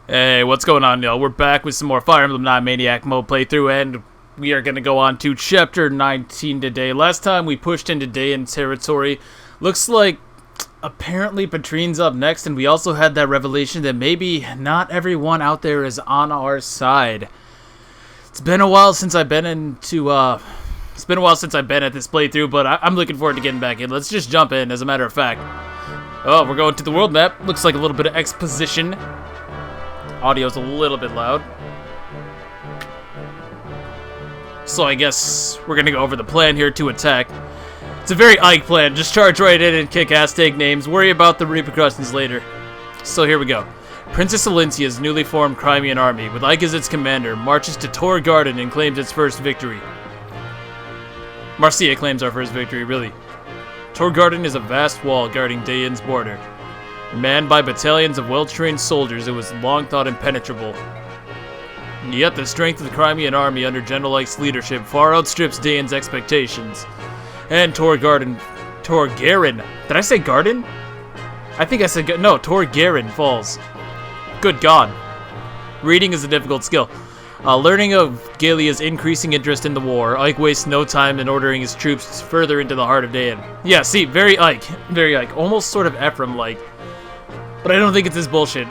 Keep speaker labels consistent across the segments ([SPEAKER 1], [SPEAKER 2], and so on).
[SPEAKER 1] Hey, what's going on, y'all? We're back with some more Fire Emblem 9 Maniac mode playthrough, and we are going to go on to Chapter 19 today. Last time we pushed into Dayan territory. Looks like apparently Patrine's up next, and we also had that revelation that maybe not everyone out there is on our side. It's been a while since I've been at this playthrough, but I'm looking forward to getting back in. Let's just jump in, as a matter of fact. Oh, we're going to the world map. Looks like a little bit of exposition. Audio's a little bit loud. So I guess we're gonna go over the plan here to attack. It's a very Ike plan. Just charge right in and kick ass, take names. Worry about the repercussions later. So here we go. Princess Alencia's newly formed Crimean army, with Ike as its commander, marches to Tor Garden and claims its first victory. Marcia claims our first victory, really. Tor Garden is a vast wall guarding Dayan's border. Manned by battalions of well-trained soldiers, it was long thought impenetrable. Yet the strength of the Crimean army under General Ike's leadership far outstrips Dayan's expectations. And Tor Garen. Did I say Garden? I think I said no, Tor Garen falls. Good God. Reading is a difficult skill. Learning of Galia's increasing interest in the war, Ike wastes no time in ordering his troops further into the heart of Dayan. Yeah, see, very Ike. Very Ike. Almost sort of Ephraim-like. But I don't think it's this bullshit.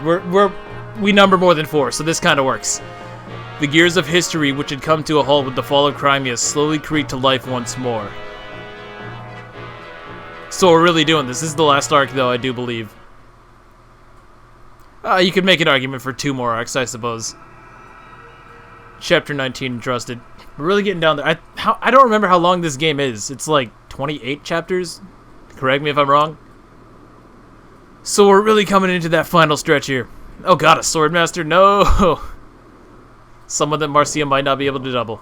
[SPEAKER 1] We number more than 4, so this kind of works. The gears of history, which had come to a halt with the fall of Crimea, slowly creaked to life once more. So we're really doing this. This is the last arc, though, I do believe. You could make an argument for 2 more arcs, I suppose. Chapter 19, Trusted. We're really getting down there. I don't remember how long this game is. It's like 28 chapters? Correct me if I'm wrong. So we're really coming into that final stretch here. Oh god, a Swordmaster? No! Someone that Marcia might not be able to double.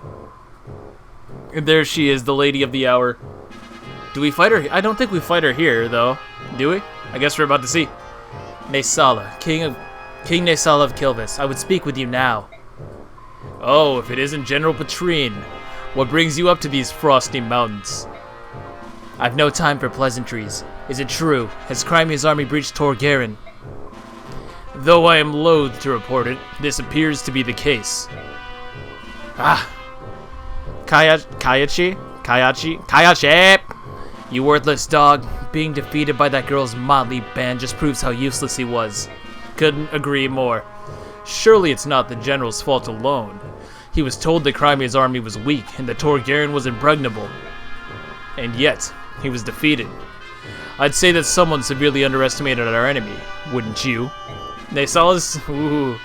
[SPEAKER 1] And there she is, the lady of the hour. Do we fight her? I don't think we fight her here, though. Do we? I guess we're about to see. Naysala, King Naysala of Kilvas, I would speak with you now. Oh, if it isn't General Patrine. What brings you up to these frosty mountains? I've no time for pleasantries. Is it true? Has Crimea's army breached Tor Garen? Though I am loath to report it, this appears to be the case. Kayachi? You worthless dog. Being defeated by that girl's motley band just proves how useless he was. Couldn't agree more. Surely it's not the general's fault alone. He was told that Crimea's army was weak and that Tor Garen was impregnable. And yet, he was defeated. I'd say that someone severely underestimated our enemy, wouldn't you? Naysala's? Ooh.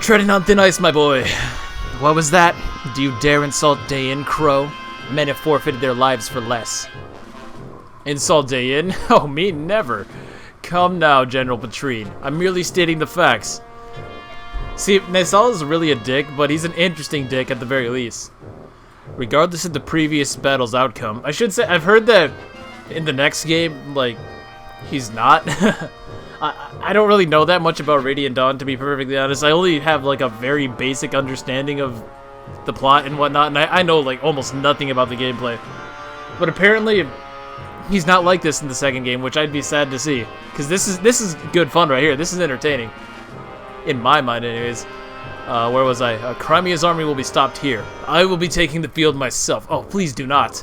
[SPEAKER 1] Treading on thin ice, my boy. What was that? Do you dare insult Dayan, Crow? Men have forfeited their lives for less. Insult Dayan? Oh, me never. Come now, General Patrine. I'm merely stating the facts. See, Naysala's really a dick, but he's an interesting dick at the very least. Regardless of the previous battle's outcome, I should say, I've heard that in the next game, like, he's not. I don't really know that much about Radiant Dawn, to be perfectly honest. I only have, like, a very basic understanding of the plot and whatnot, and I know, like, almost nothing about the gameplay. But apparently, he's not like this in the second game, which I'd be sad to see. Because this is good fun right here. This is entertaining. In my mind, anyways. Where was I? Crimea's army will be stopped here. I will be taking the field myself. Oh, please do not.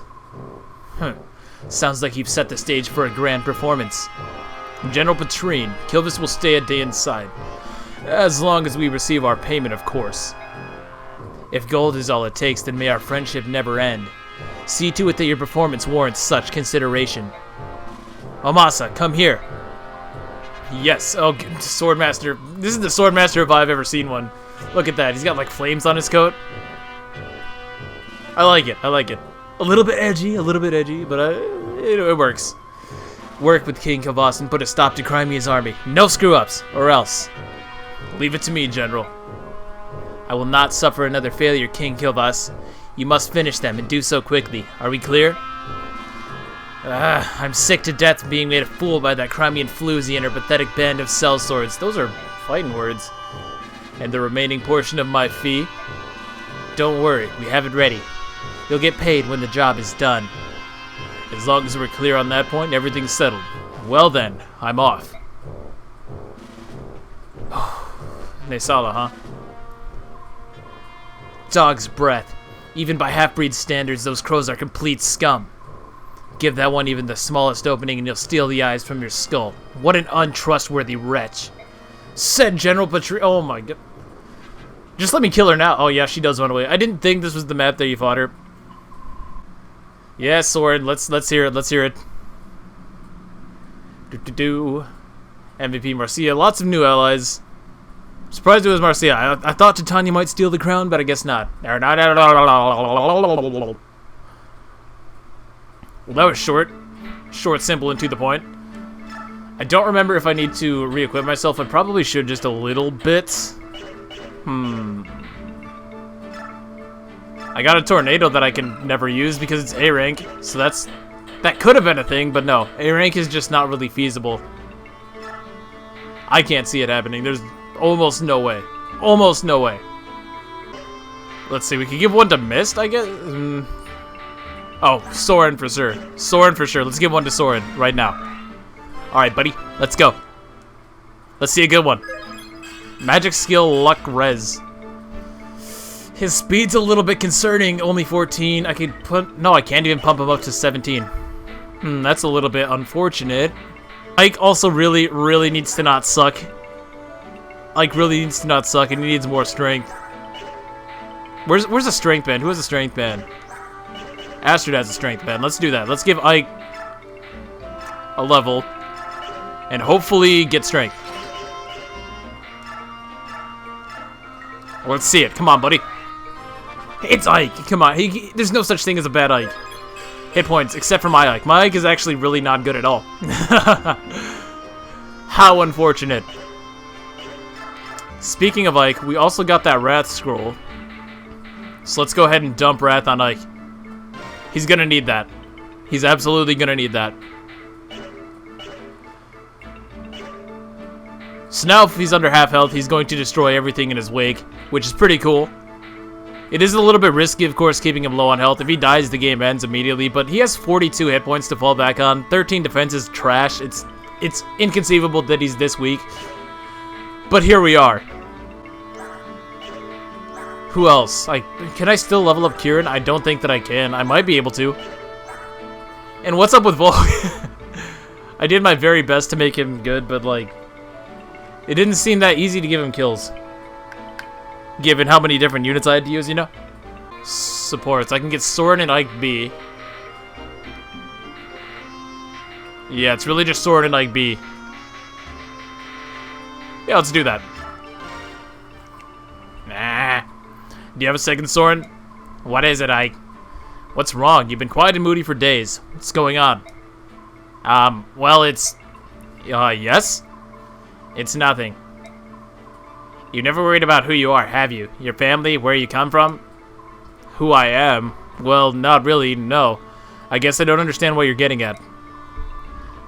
[SPEAKER 1] Sounds like you've set the stage for a grand performance. General Patrine, Kilvas will stay at Dayan's side. As long as we receive our payment, of course. If gold is all it takes, then may our friendship never end. See to it that your performance warrants such consideration. Omasa, come here. Yes, oh, Swordmaster. This is the Swordmaster if I've ever seen one. Look at that, he's got like flames on his coat. I like it, I like it. A little bit edgy, but it works. Work with King of Kilvas and put a stop to Crimea's army. No screw-ups, or else. Leave it to me, General. I will not suffer another failure, King Kilvas. You must finish them, and do so quickly. Are we clear? I'm sick to death being made a fool by that Crimean floozy and her pathetic band of sellswords. Those are fighting words. And the remaining portion of my fee? Don't worry, we have it ready. You'll get paid when the job is done. As long as we're clear on that point, everything's settled. Well then, I'm off. Nesala, huh? Dog's breath. Even by half-breed standards, those crows are complete scum. Give that one even the smallest opening and you'll steal the eyes from your skull. What an untrustworthy wretch. Said General Patri- Oh my god. Just let me kill her now. Oh yeah, she does run away. I didn't think this was the map that you fought her. Yeah, sword. Let's hear it. Let's hear it. MVP Marcia. Lots of new allies. Surprised it was Marcia. I thought Titania might steal the crown, but I guess not. Well, that was short. Short, simple, and to the point. I don't remember if I need to re-equip myself. I probably should just a little bit. I got a tornado that I can never use because it's A rank, so that could have been a thing, but no. A rank is just not really feasible. I can't see it happening. There's almost no way. Almost no way. Let's see, we could give one to Mist, I guess? Oh, Soren for sure. Soren for sure. Let's give one to Soren right now. Alright, buddy. Let's go. Let's see a good one. Magic skill, luck, res. His speed's a little bit concerning. Only 14. I could put... No, I can't even pump him up to 17. That's a little bit unfortunate. Ike also really needs to not suck. Ike really needs to not suck, and he needs more strength. Where's the strength band? Who has a strength band? Astrid has a strength band. Let's do that. Let's give Ike a level, and hopefully get strength. Let's see it. Come on, buddy. It's Ike. Come on. There's no such thing as a bad Ike. Hit points, except for my Ike. My Ike is actually really not good at all. How unfortunate. Speaking of Ike, we also got that Wrath scroll. So let's go ahead and dump Wrath on Ike. He's gonna need that. He's absolutely gonna need that. So now if he's under half health, he's going to destroy everything in his wake, which is pretty cool. It is a little bit risky, of course, keeping him low on health. If he dies, the game ends immediately, but he has 42 hit points to fall back on. 13 defense is trash. It's inconceivable that he's this weak. But here we are. Who else? Can I still level up Kieran? I don't think that I can. I might be able to. And what's up with Volk? I did my very best to make him good, but it didn't seem that easy to give him kills. Given how many different units I had to use, you know? Supports. I can get Soren and Ike B. Yeah, it's really just Soren and Ike B. Yeah, let's do that. Nah. Do you have a second, Soren? What is it, Ike? What's wrong? You've been quiet and moody for days. What's going on? Well, it's... yes? It's nothing. You never worried about who you are, have you? Your family, where you come from? Who I am? Well, not really, no. I guess I don't understand what you're getting at.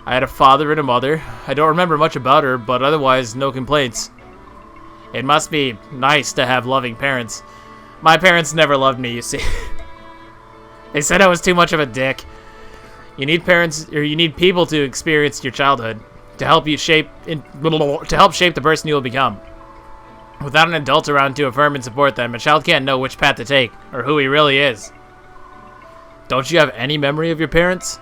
[SPEAKER 1] I had a father and a mother. I don't remember much about her, but otherwise, no complaints. It must be nice to have loving parents. My parents never loved me, you see. They said I was too much of a dick. You need parents, or you need people to experience your childhood to help shape the person you will become. Without an adult around to affirm and support them, a child can't know which path to take, or who he really is. Don't you have any memory of your parents?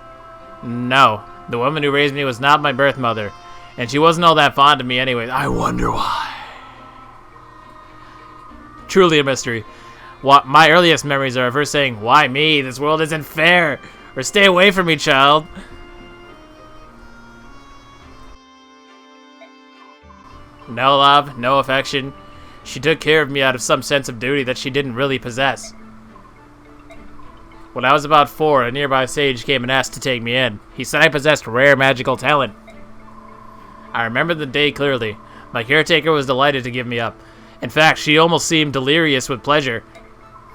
[SPEAKER 1] No. The woman who raised me was not my birth mother, and she wasn't all that fond of me anyway. I wonder why. Truly a mystery. My earliest memories are of her saying, "Why me? This world isn't fair," or "Stay away from me, child." No love, no affection. She took care of me out of some sense of duty that she didn't really possess. When I was about 4, a nearby sage came and asked to take me in. He said I possessed rare magical talent. I remember the day clearly. My caretaker was delighted to give me up. In fact, she almost seemed delirious with pleasure.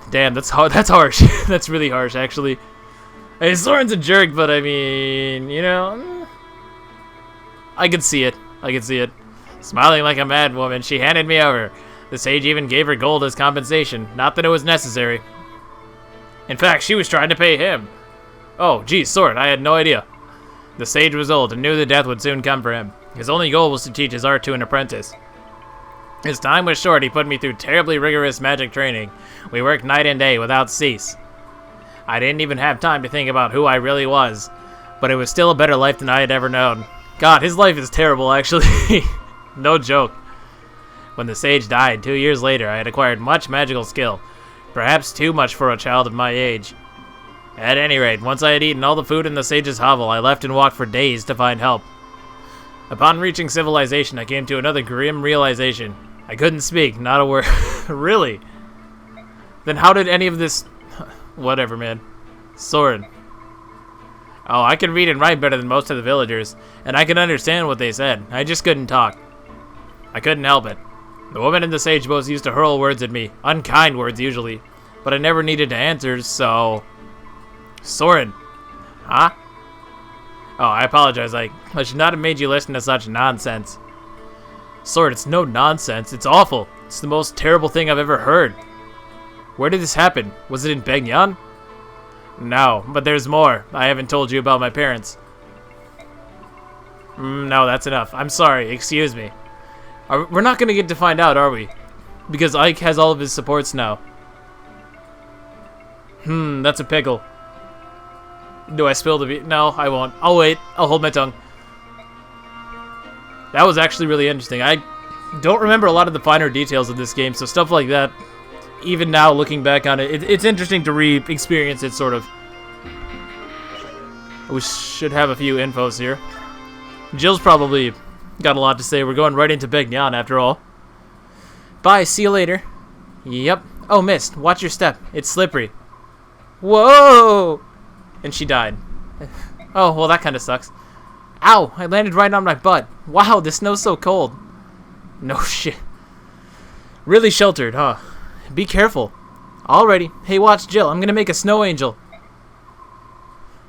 [SPEAKER 1] Damn, that's harsh. That's really harsh, actually. Hey, Soren's a jerk, but I mean, you know, I could see it. I could see it. Smiling like a mad woman, she handed me over. The sage even gave her gold as compensation. Not that it was necessary. In fact, she was trying to pay him. Oh, geez, Soren, I had no idea. The sage was old and knew that death would soon come for him. His only goal was to teach his art to an apprentice. His time was short. He put me through terribly rigorous magic training. We worked night and day without cease. I didn't even have time to think about who I really was, but it was still a better life than I had ever known. God, his life is terrible, actually. No joke. When the sage died 2 years later, I had acquired much magical skill, perhaps too much for a child of my age. At any rate, once I had eaten all the food in the sage's hovel, I left and walked for days to find help. Upon reaching civilization, I came to another grim realization. I couldn't speak, not a word. Really? Then how did any of this... Whatever, man. Soren. Oh, I can read and write better than most of the villagers, and I can understand what they said. I just couldn't talk. I couldn't help it. The woman in the sage boats used to hurl words at me, unkind words usually, but I never needed to answer, so... Soren. Huh? Oh, I apologize. I should not have made you listen to such nonsense. Soren, it's no nonsense. It's awful. It's the most terrible thing I've ever heard. Where did this happen? Was it in Baekgyan? No, but there's more. I haven't told you about my parents. No, that's enough. I'm sorry. Excuse me. We're not going to get to find out, are we? Because Ike has all of his supports now. That's a pickle. Do I spill the beer? No, I won't. I'll wait. I'll hold my tongue. That was actually really interesting. I don't remember a lot of the finer details of this game, so stuff like that, even now looking back on it, it's interesting to re-experience it, sort of. We should have a few infos here. Jill's probably got a lot to say. We're going right into Baekgyan, after all. Bye, see you later. Yep. Oh, missed. Watch your step. It's slippery. Whoa! And she died. Oh, well, that kind of sucks. Ow! I landed right on my butt. Wow, the snow's so cold. No shit. Really sheltered, huh? Be careful. Alrighty. Hey, watch Jill. I'm gonna make a snow angel.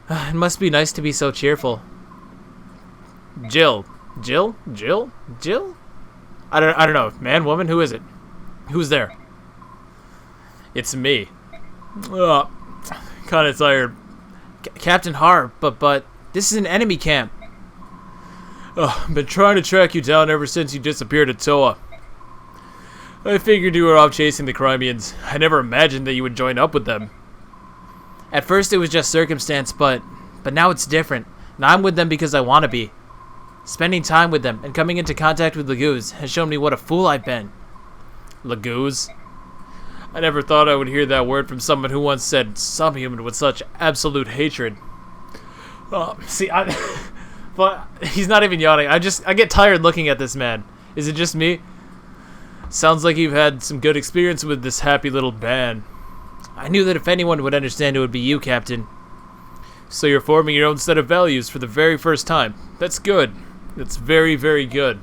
[SPEAKER 1] It must be nice to be so cheerful. Jill. Jill? Jill? Jill? I don't know. Man, woman, who is it? Who's there? It's me. Ugh. Kinda tired. Captain Har, but this is an enemy camp. I've been trying to track you down ever since you disappeared at Toa. I figured you were off chasing the Crimeans. I never imagined that you would join up with them. At first it was just circumstance, but now it's different. Now I'm with them because I want to be. Spending time with them and coming into contact with Laguz has shown me what a fool I've been. Laguz? I never thought I would hear that word from someone who once said some human with such absolute hatred. See, but he's not even yawning. I get tired looking at this man. Is it just me? Sounds like you've had some good experience with this happy little band. I knew that if anyone would understand, it would be you, Captain. So you're forming your own set of values for the very first time. That's good. That's very, very good.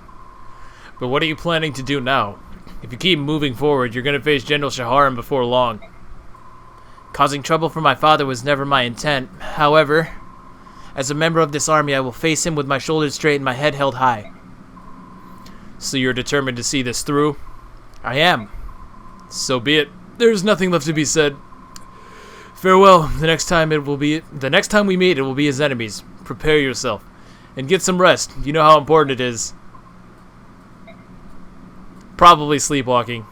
[SPEAKER 1] But what are you planning to do now? If you keep moving forward, you're going to face General Shaharan before long. Causing trouble for my father was never my intent. However, as a member of this army, I will face him with my shoulders straight and my head held high. So you're determined to see this through? I am. So be it. There's nothing left to be said. Farewell. The next time we meet, it will be as enemies. Prepare yourself. And get some rest. You know how important it is. Probably sleepwalking.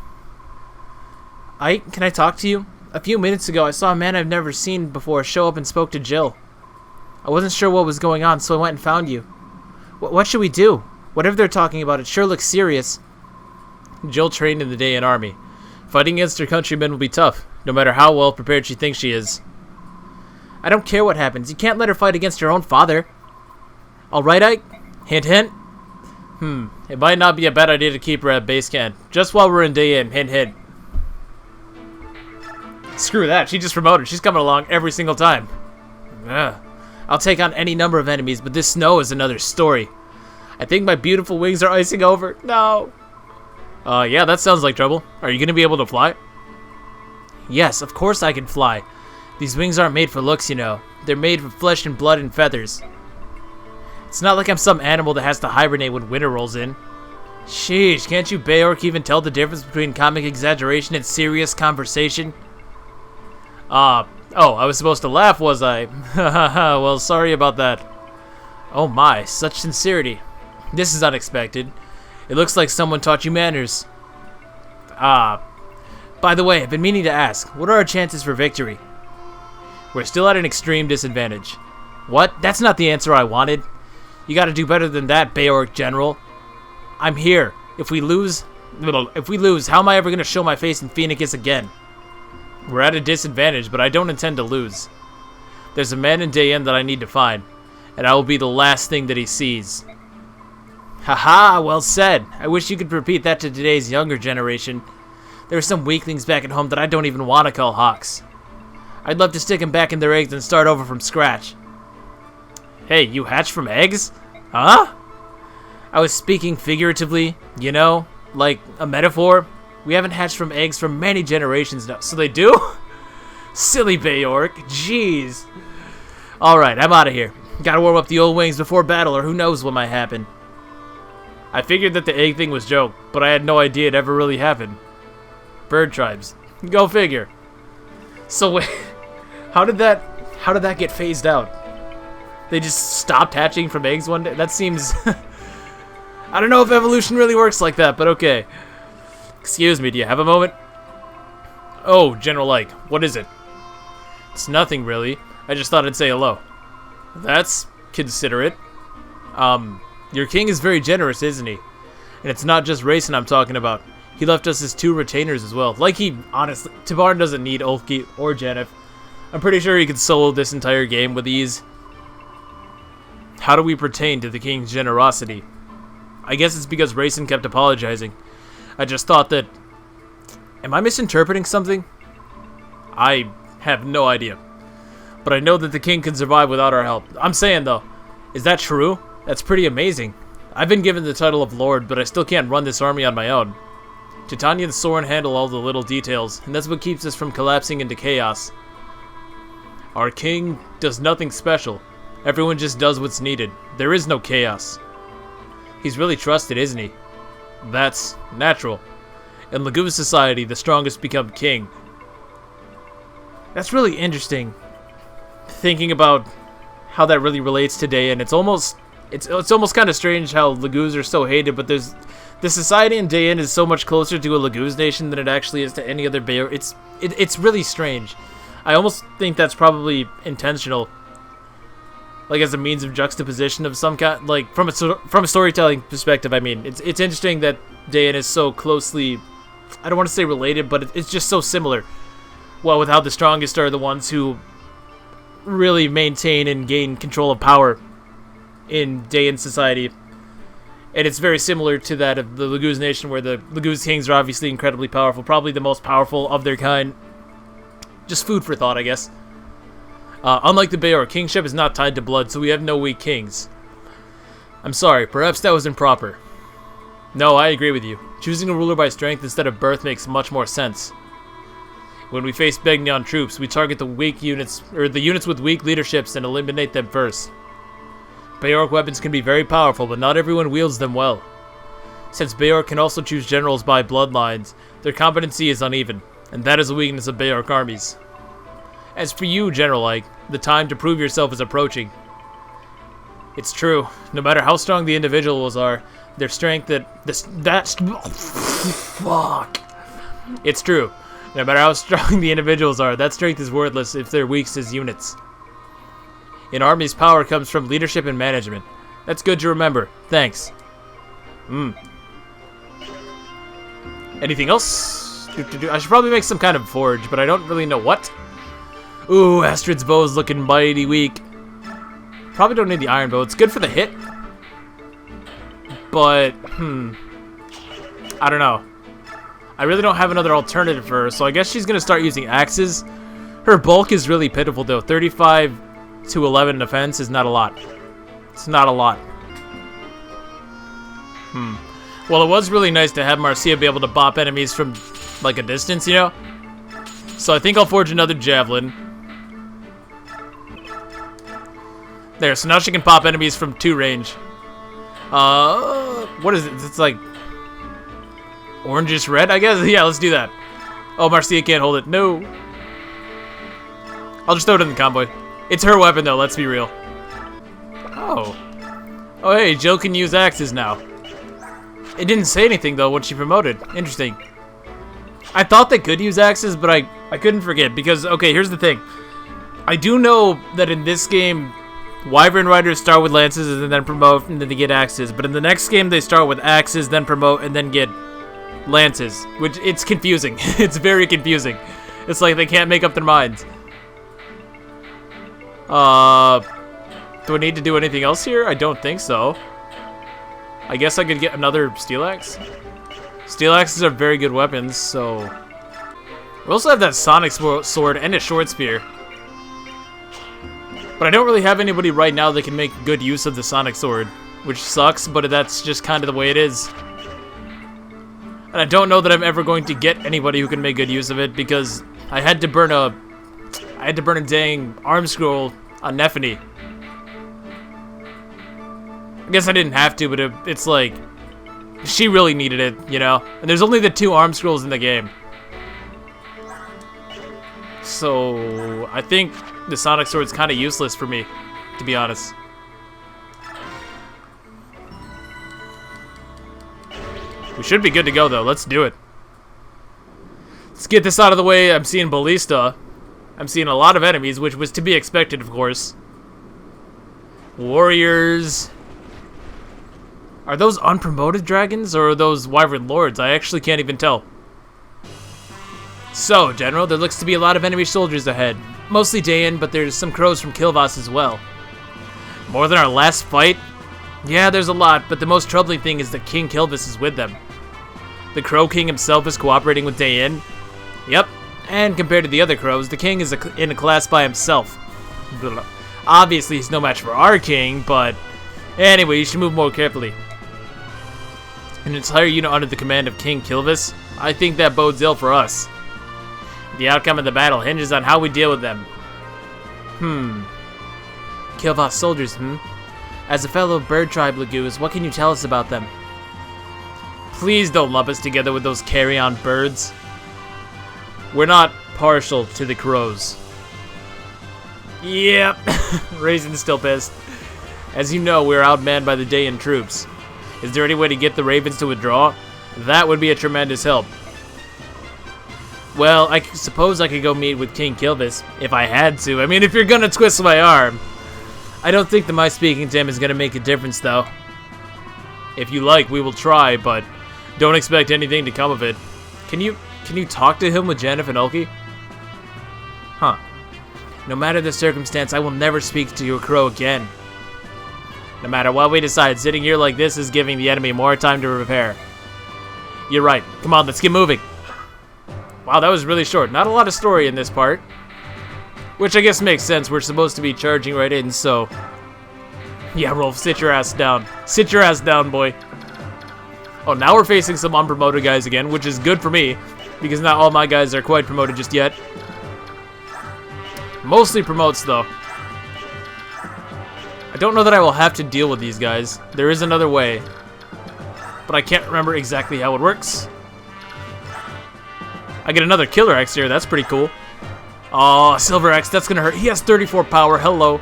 [SPEAKER 1] Can I talk to you? A few minutes ago, I saw a man I've never seen before show up and spoke to Jill. I wasn't sure what was going on, so I went and found you. What should we do? Whatever they're talking about, it sure looks serious. Jill trained in the Dayan army. Fighting against her countrymen will be tough, no matter how well prepared she thinks she is. I don't care what happens. You can't let her fight against her own father. Alright, Ike? Hint, hint. It might not be a bad idea to keep her at base camp, just while we're in Dayan. Hint, hint. Screw that. She just promoted. She's coming along every single time. Ugh. I'll take on any number of enemies, but this snow is another story. I think my beautiful wings are icing over. No. Yeah, that sounds like trouble. Are you going to be able to fly? Yes, of course I can fly. These wings aren't made for looks, you know. They're made of flesh and blood and feathers. It's not like I'm some animal that has to hibernate when winter rolls in. Sheesh, can't you Beork even tell the difference between comic exaggeration and serious conversation? Oh, I was supposed to laugh, was I? Well, sorry about that. Oh my, such sincerity. This is unexpected. It looks like someone taught you manners. By the way, I've been meaning to ask, what are our chances for victory? We're still at an extreme disadvantage. What? That's not the answer I wanted. You gotta do better than that, Beorc General. I'm here. If we lose, how am I ever gonna show my face in Phoenix again? We're at a disadvantage, but I don't intend to lose. There's a man in Dayan that I need to find, and I will be the last thing that he sees. Haha, well said. I wish you could repeat that to today's younger generation. There are some weaklings back at home that I don't even want to call hawks. I'd love to stick them back in their eggs and start over from scratch. Hey, you hatched from eggs? Huh? I was speaking figuratively, you know, like a metaphor. We haven't hatched from eggs for many generations now. So they do? Silly Beorc. Jeez. Alright, I'm out of here. Gotta warm up the old wings before battle, or who knows what might happen. I figured that the egg thing was a joke, but I had no idea it ever really happened. Bird tribes. Go figure. So wait, how did that get phased out? They just stopped hatching from eggs one day? That seems... I don't know if evolution really works like that, but okay. Excuse me, do you have a moment? Oh, General Ike, what is it? It's nothing really. I just thought I'd say hello. That's considerate. Your king is very generous, isn't he? And it's not just racing I'm talking about. He left us his 2 retainers as well. Like he, honestly, Tabarn doesn't need Ulfki or Janeth. I'm pretty sure he could solo this entire game with ease. How do we pertain to the king's generosity? I guess it's because Racing kept apologizing. I just thought that... Am I misinterpreting something? I have no idea. But I know that the king can survive without our help. I'm saying though, is that true? That's pretty amazing. I've been given the title of Lord, but I still can't run this army on my own. Titania and Soren handle all the little details, and that's what keeps us from collapsing into chaos. Our king does nothing special. Everyone just does what's needed. There is no chaos. He's really trusted, isn't he? That's natural. In Lagoon society, the strongest become king. That's really interesting. Thinking about how that really relates today, and it's almost kind of strange how Lagoons are so hated, but the society in Dayan is so much closer to a Lagoons nation than it actually is to any other Bear. It's really strange. I almost think that's probably intentional, like as a means of juxtaposition of some kind, like from a storytelling perspective. I mean, it's interesting that Dayan is so closely, I don't want to say related, but it's just so similar. Well, with how the strongest are the ones who really maintain and gain control of power in Dayan society. And it's very similar to that of the Lagoons nation, where the Lagoons kings are obviously incredibly powerful, probably the most powerful of their kind. Just food for thought, I guess. Unlike the Beor, kingship is not tied to blood, so we have no weak kings. I'm sorry, perhaps that was improper. No, I agree with you. Choosing a ruler by strength instead of birth makes much more sense. When we face Begnion troops, we target the weak units, or the units with weak leaderships, and eliminate them first. Beorc weapons can be very powerful, but not everyone wields them well. Since Beorc can also choose generals by bloodlines, their competency is uneven, and that is a weakness of Beorc armies. As for you, General Ike, the time to prove yourself is approaching. It's true. No matter how strong the individuals are, their strength fuck. It's true. No matter how strong the individuals are, that strength is worthless if they're weak as units. In armies, power comes from leadership and management. That's good to remember. Thanks. Anything else? I should probably make some kind of forge, but I don't really know what. Ooh, Astrid's bow is looking mighty weak. Probably don't need the iron bow. It's good for the hit. But, I don't know. I really don't have another alternative for her, so I guess she's going to start using axes. Her bulk is really pitiful, though. 35 to 11 defense is not a lot. It's not a lot. Well, it was really nice to have Marcia be able to bop enemies from, like, a distance, you know? So I think I'll forge another javelin. There, so now she can pop enemies from 2 range. What is it? It's like orangish red, I guess? Yeah, let's do that. Oh, Marcia can't hold it. No. I'll just throw it in the convoy. It's her weapon, though, let's be real. Oh. Oh, hey, Jill can use axes now. It didn't say anything, though, when she promoted. Interesting. I thought they could use axes, but I couldn't forget because, okay, here's the thing. I do know that in this game, Wyvern Riders start with lances and then promote and then they get axes. But in the next game, they start with axes, then promote, and then get lances. Which, it's confusing. It's very confusing. It's like they can't make up their minds. Do I need to do anything else here? I don't think so. I guess I could get another steel axe. Steel axes are very good weapons, so... We also have that sonic sword and a short spear. But I don't really have anybody right now that can make good use of the sonic sword, which sucks, but that's just kind of the way it is. And I don't know that I'm ever going to get anybody who can make good use of it because I had to burn a dang arm scroll on Nephany. I guess I didn't have to, but it's like she really needed it, you know? And there's only the 2 arm scrolls in the game. So, I think the sonic sword's kind of useless for me, to be honest. We should be good to go, though. Let's do it. Let's get this out of the way. I'm seeing Ballista. I'm seeing a lot of enemies, which was to be expected, of course. Warriors. Are those unpromoted dragons, or are those Wyvern Lords? I actually can't even tell. So, General, there looks to be a lot of enemy soldiers ahead. Mostly Dayan, but there's some crows from Kilvas as well. More than our last fight? Yeah, there's a lot, but the most troubling thing is that King Kilvas is with them. The Crow King himself is cooperating with Dayan. Yep, and compared to the other crows, the king is in a class by himself. Obviously, he's no match for our king, but... Anyway, you should move more carefully. An entire unit under the command of King Kilvas? I think that bodes ill for us. The outcome of the battle hinges on how we deal with them. Kilvas soldiers, As a fellow bird tribe, Lagoos, what can you tell us about them? Please don't lump us together with those carrion birds. We're not partial to the crows. Yep, Raisin's still pissed. As you know, we're outmanned by the Dayan troops. Is there any way to get the ravens to withdraw? That would be a tremendous help. Well, I suppose I could go meet with King Kilvas, if I had to. I mean, if you're gonna twist my arm. I don't think that my speaking to him is gonna make a difference, though. If you like, we will try, but don't expect anything to come of it. Can you talk to him with Janif and Ulki? Huh. No matter the circumstance, I will never speak to your crow again. No matter what we decide, sitting here like this is giving the enemy more time to prepare. You're right. Come on, let's get moving. Wow, that was really short. Not a lot of story in this part. Which I guess makes sense. We're supposed to be charging right in, so... Yeah, Rolf, sit your ass down. Sit your ass down, boy. Oh, now we're facing some unpromoted guys again, which is good for me, because not all my guys are quite promoted just yet. Mostly promotes, though. I don't know that I will have to deal with these guys. There is another way. But I can't remember exactly how it works. I get another Killer Axe here. That's pretty cool. Oh, Silver Axe. That's going to hurt. He has 34 power. Hello.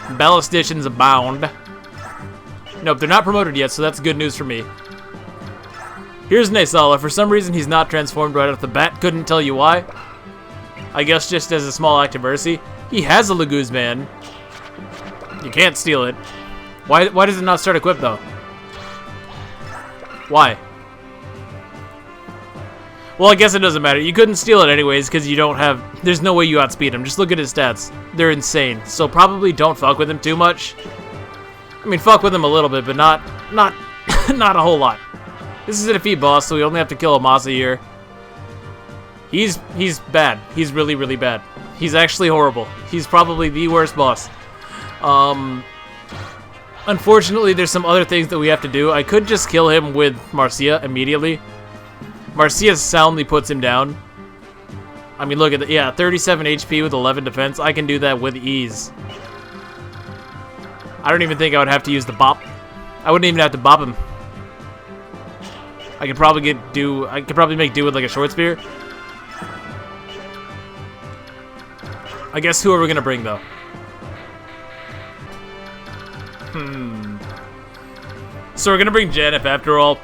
[SPEAKER 1] Ballisticians abound. Nope, they're not promoted yet, so that's good news for me. Here's Naysala. For some reason, he's not transformed right off the bat. Couldn't tell you why. I guess just as a small act of mercy. He has a Laguz Man. You can't steal it. Why does it not start equipped, though? Why? Well, I guess it doesn't matter. You couldn't steal it anyways, because you don't have... There's no way you outspeed him. Just look at his stats. They're insane. So probably don't fuck with him too much. I mean, fuck with him a little bit, but not a whole lot. This is a defeat boss, so we only have to kill a Masa here. He's bad. He's really, really bad. He's actually horrible. He's probably the worst boss. Unfortunately, there's some other things that we have to do. I could just kill him with Marcia immediately. Marcia soundly puts him down. I mean, look at that. Yeah, 37 HP with 11 defense. I can do that with ease. I don't even think I would have to use the bop. I wouldn't even have to bop him. I could probably make do with like a short spear. I guess who are we gonna bring though? So we're gonna bring Janif after all.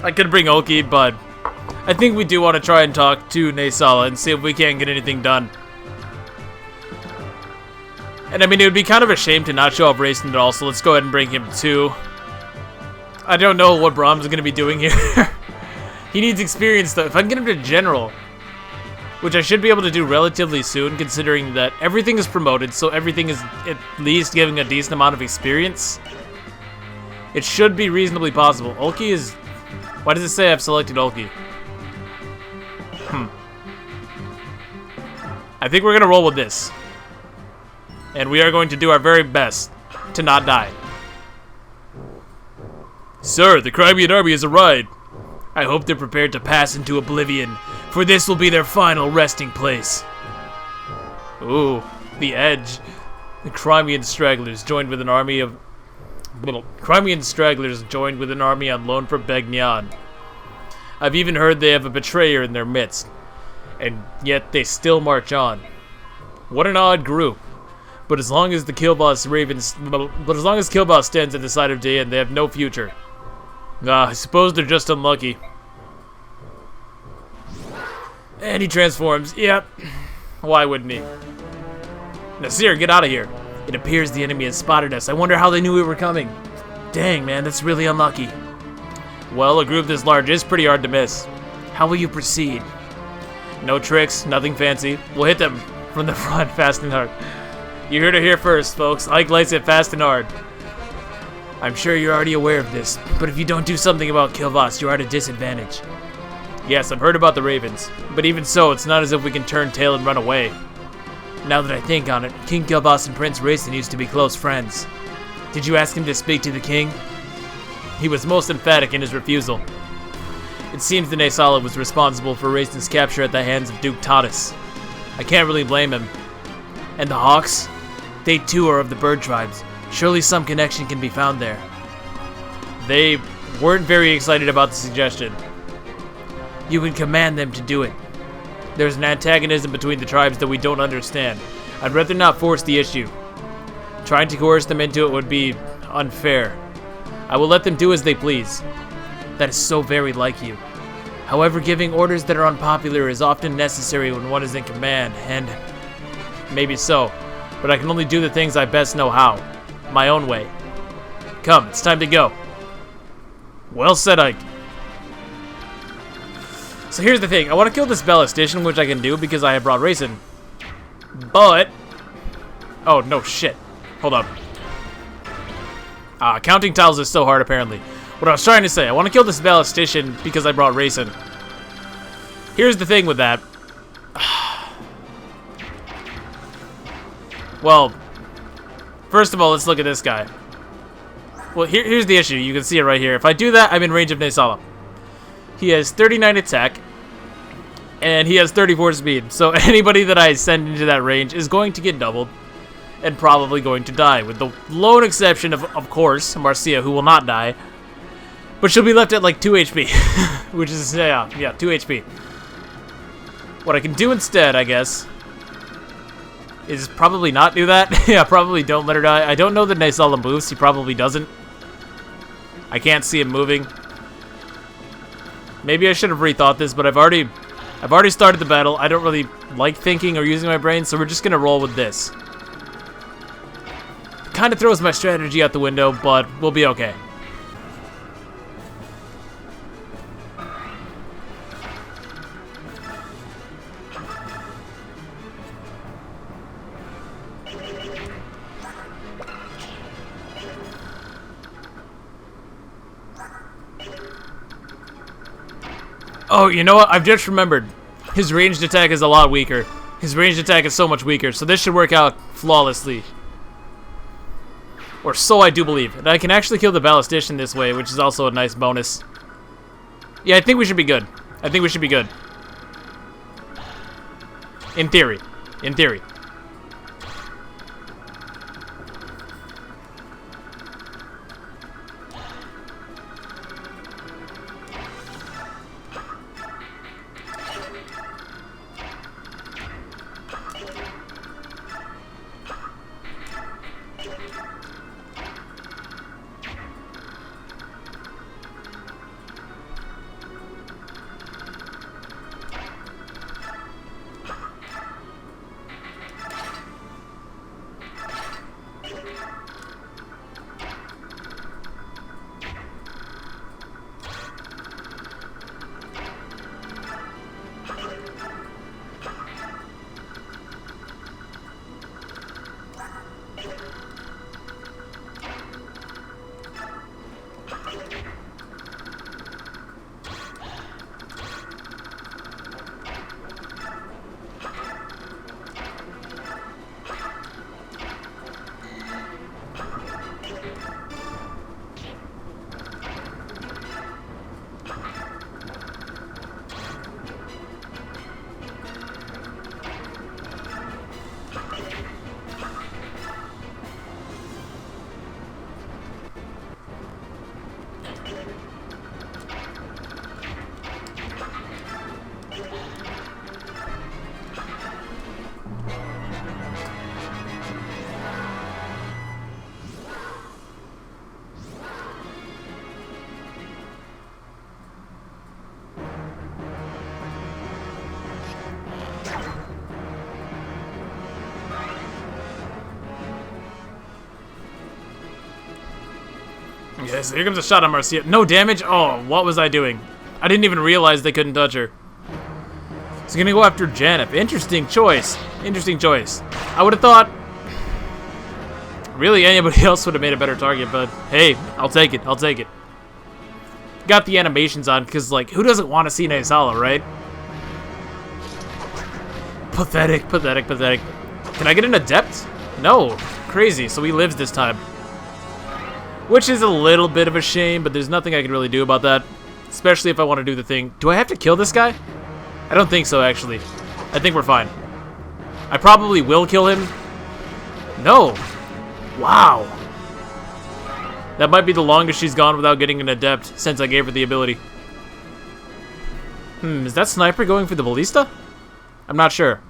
[SPEAKER 1] I could bring Ulki, but I think we do want to try and talk to Naysala and see if we can't get anything done. And I mean, it would be kind of a shame to not show off Racing at all, so let's go ahead and bring him too. I don't know what Brahms is going to be doing here. He needs experience though. If I can get him to General, which I should be able to do relatively soon, considering that everything is promoted, so everything is at least giving a decent amount of experience. It should be reasonably possible. Ulki is... Why does it say I've selected Ulki? I think we're going to roll with this. And we are going to do our very best to not die. Sir, the Crimean army has arrived. I hope they're prepared to pass into oblivion, for this will be their final resting place. Ooh, the edge. The Crimean stragglers joined with an army of... Crimean stragglers joined with an army on loan for Begnion. I've even heard they have a betrayer in their midst, and yet they still march on. What an odd group. But as long as the Kilvas stands at the side of Dayan, they have no future. I suppose they're just unlucky. And he transforms. Yep. Why wouldn't he? Nasir, get out of here. It appears the enemy has spotted us. I wonder how they knew we were coming. Dang, man, that's really unlucky. Well, a group this large is pretty hard to miss. How will you proceed? No tricks, nothing fancy. We'll hit them from the front fast and hard. You heard it here first, folks. Ike likes it fast and hard. I'm sure you're already aware of this, but if you don't do something about Kilvas, you're at a disadvantage. Yes, I've heard about the Ravens, but even so, it's not as if we can turn tail and run away. Now that I think on it, King Kilvas and Prince Racing used to be close friends. Did you ask him to speak to the king? He was most emphatic in his refusal. It seems the Naysala was responsible for Racing's capture at the hands of Duke Tatus. I can't really blame him. And the Hawks? They too are of the bird tribes. Surely some connection can be found there. They weren't very excited about the suggestion. You can command them to do it. There's an antagonism between the tribes that we don't understand. I'd rather not force the issue. Trying to coerce them into it would be unfair. I will let them do as they please. That is so very like you. However, giving orders that are unpopular is often necessary when one is in command, and maybe so, but I can only do the things I best know how. My own way. Come, it's time to go. Well said, Ike. So here's the thing. I want to kill this ballistician, which I can do because I have brought Racing. But... Oh, no, shit. Hold up. Counting tiles is so hard, apparently. What I was trying to say, I want to kill this ballistician because I brought Racing. Here's the thing with that. Well, first of all, let's look at this guy. Well, here's the issue. You can see it right here. If I do that, I'm in range of Naysala. He has 39 attack, and he has 34 speed. So anybody that I send into that range is going to get doubled, and probably going to die. With the lone exception of course, Marcia, who will not die. But she'll be left at like 2 HP, which is, yeah, 2 HP. What I can do instead, I guess, is probably not do that. Yeah, probably don't let her die. I don't know that Naysala moves. He probably doesn't. I can't see him moving. Maybe I should have rethought this, but I've already started the battle. I don't really like thinking or using my brain, so we're just gonna roll with this. Kind of throws my strategy out the window, but we'll be okay. Oh, you know what? I've just remembered. His ranged attack is a lot weaker. His ranged attack is so much weaker, so this should work out flawlessly. Or so I do believe. And I can actually kill the ballistician this way, which is also a nice bonus. Yeah, I think we should be good. I think we should be good. In theory. In theory. Yes, here comes a shot on Marcia. No damage? Oh, what was I doing? I didn't even realize they couldn't touch her. He's gonna go after Janeth. Interesting choice. Interesting choice. I would have thought... really, anybody else would have made a better target, but hey, I'll take it. I'll take it. Got the animations on, because, like, who doesn't want to see Naisala, right? Pathetic, pathetic, pathetic. Can I get an Adept? No. Crazy, so he lives this time. Which is a little bit of a shame, but there's nothing I can really do about that. Especially if I want to do the thing. Do I have to kill this guy? I don't think so, actually. I think we're fine. I probably will kill him. No. Wow. That might be the longest she's gone without getting an Adept since I gave her the ability. Is that Sniper going for the Ballista? I'm not sure.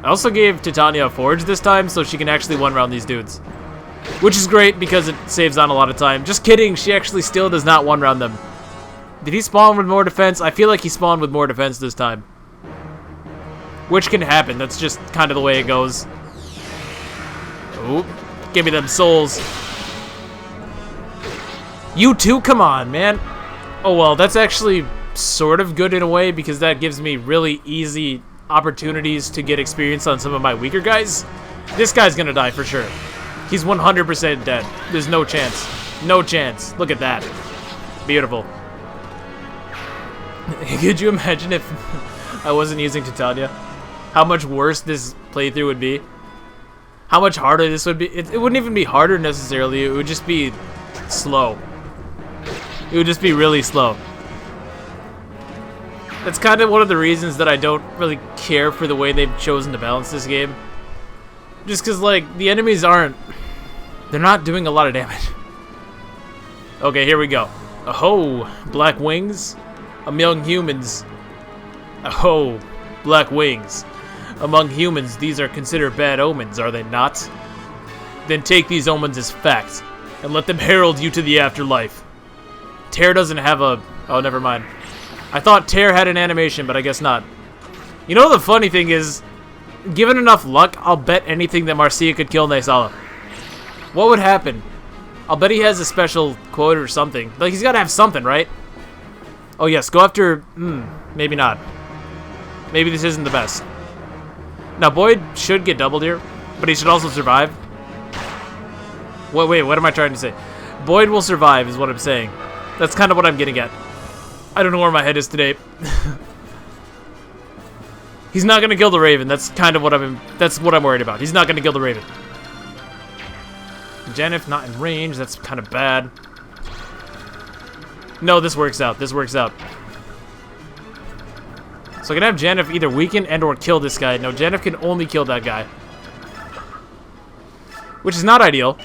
[SPEAKER 1] I also gave Titania a Forge this time, so she can actually one-round these dudes. Which is great, because it saves on a lot of time. Just kidding, she actually still does not one-round them. Did he spawn with more defense? I feel like he spawned with more defense this time. Which can happen, that's just kind of the way it goes. Oop, give me them souls. You too? Come on, man. Oh, well, that's actually sort of good in a way, because that gives me really easy opportunities to get experience on some of my weaker guys. This guy's gonna die for sure. He's 100% dead. There's no chance. No chance. Look at that. Beautiful. Could you imagine if I wasn't using Titania? How much worse this playthrough would be? How much harder this would be? It wouldn't even be harder necessarily. It would just be slow. It would just be really slow. That's kind of one of the reasons that I don't really care for the way they've chosen to balance this game. Just because, like, the enemies aren't... they're not doing a lot of damage. Okay, here we go. Oh, black wings among humans. Oh, black wings. Among humans, these are considered bad omens, are they not? Then take these omens as fact, and let them herald you to the afterlife. Tear doesn't have a... oh, never mind. I thought Tear had an animation, but I guess not. You know the funny thing is, given enough luck, I'll bet anything that Marcia could kill Naisala. What would happen? I'll bet he has a special quote or something. Like, he's got to have something, right? Oh, yes, go after... maybe not. Maybe this isn't the best. Now, Boyd should get doubled here, but he should also survive. Wait, what am I trying to say? Boyd will survive is what I'm saying. That's kind of what I'm getting at. I don't know where my head is today. He's not gonna kill the Raven. That's kind of what I'm worried about. He's not gonna kill the Raven. Janeth not in range. That's kind of bad. No, this works out. This works out. So I can have Janeth either weaken and or kill this guy. No, Janeth can only kill that guy. Which is not ideal.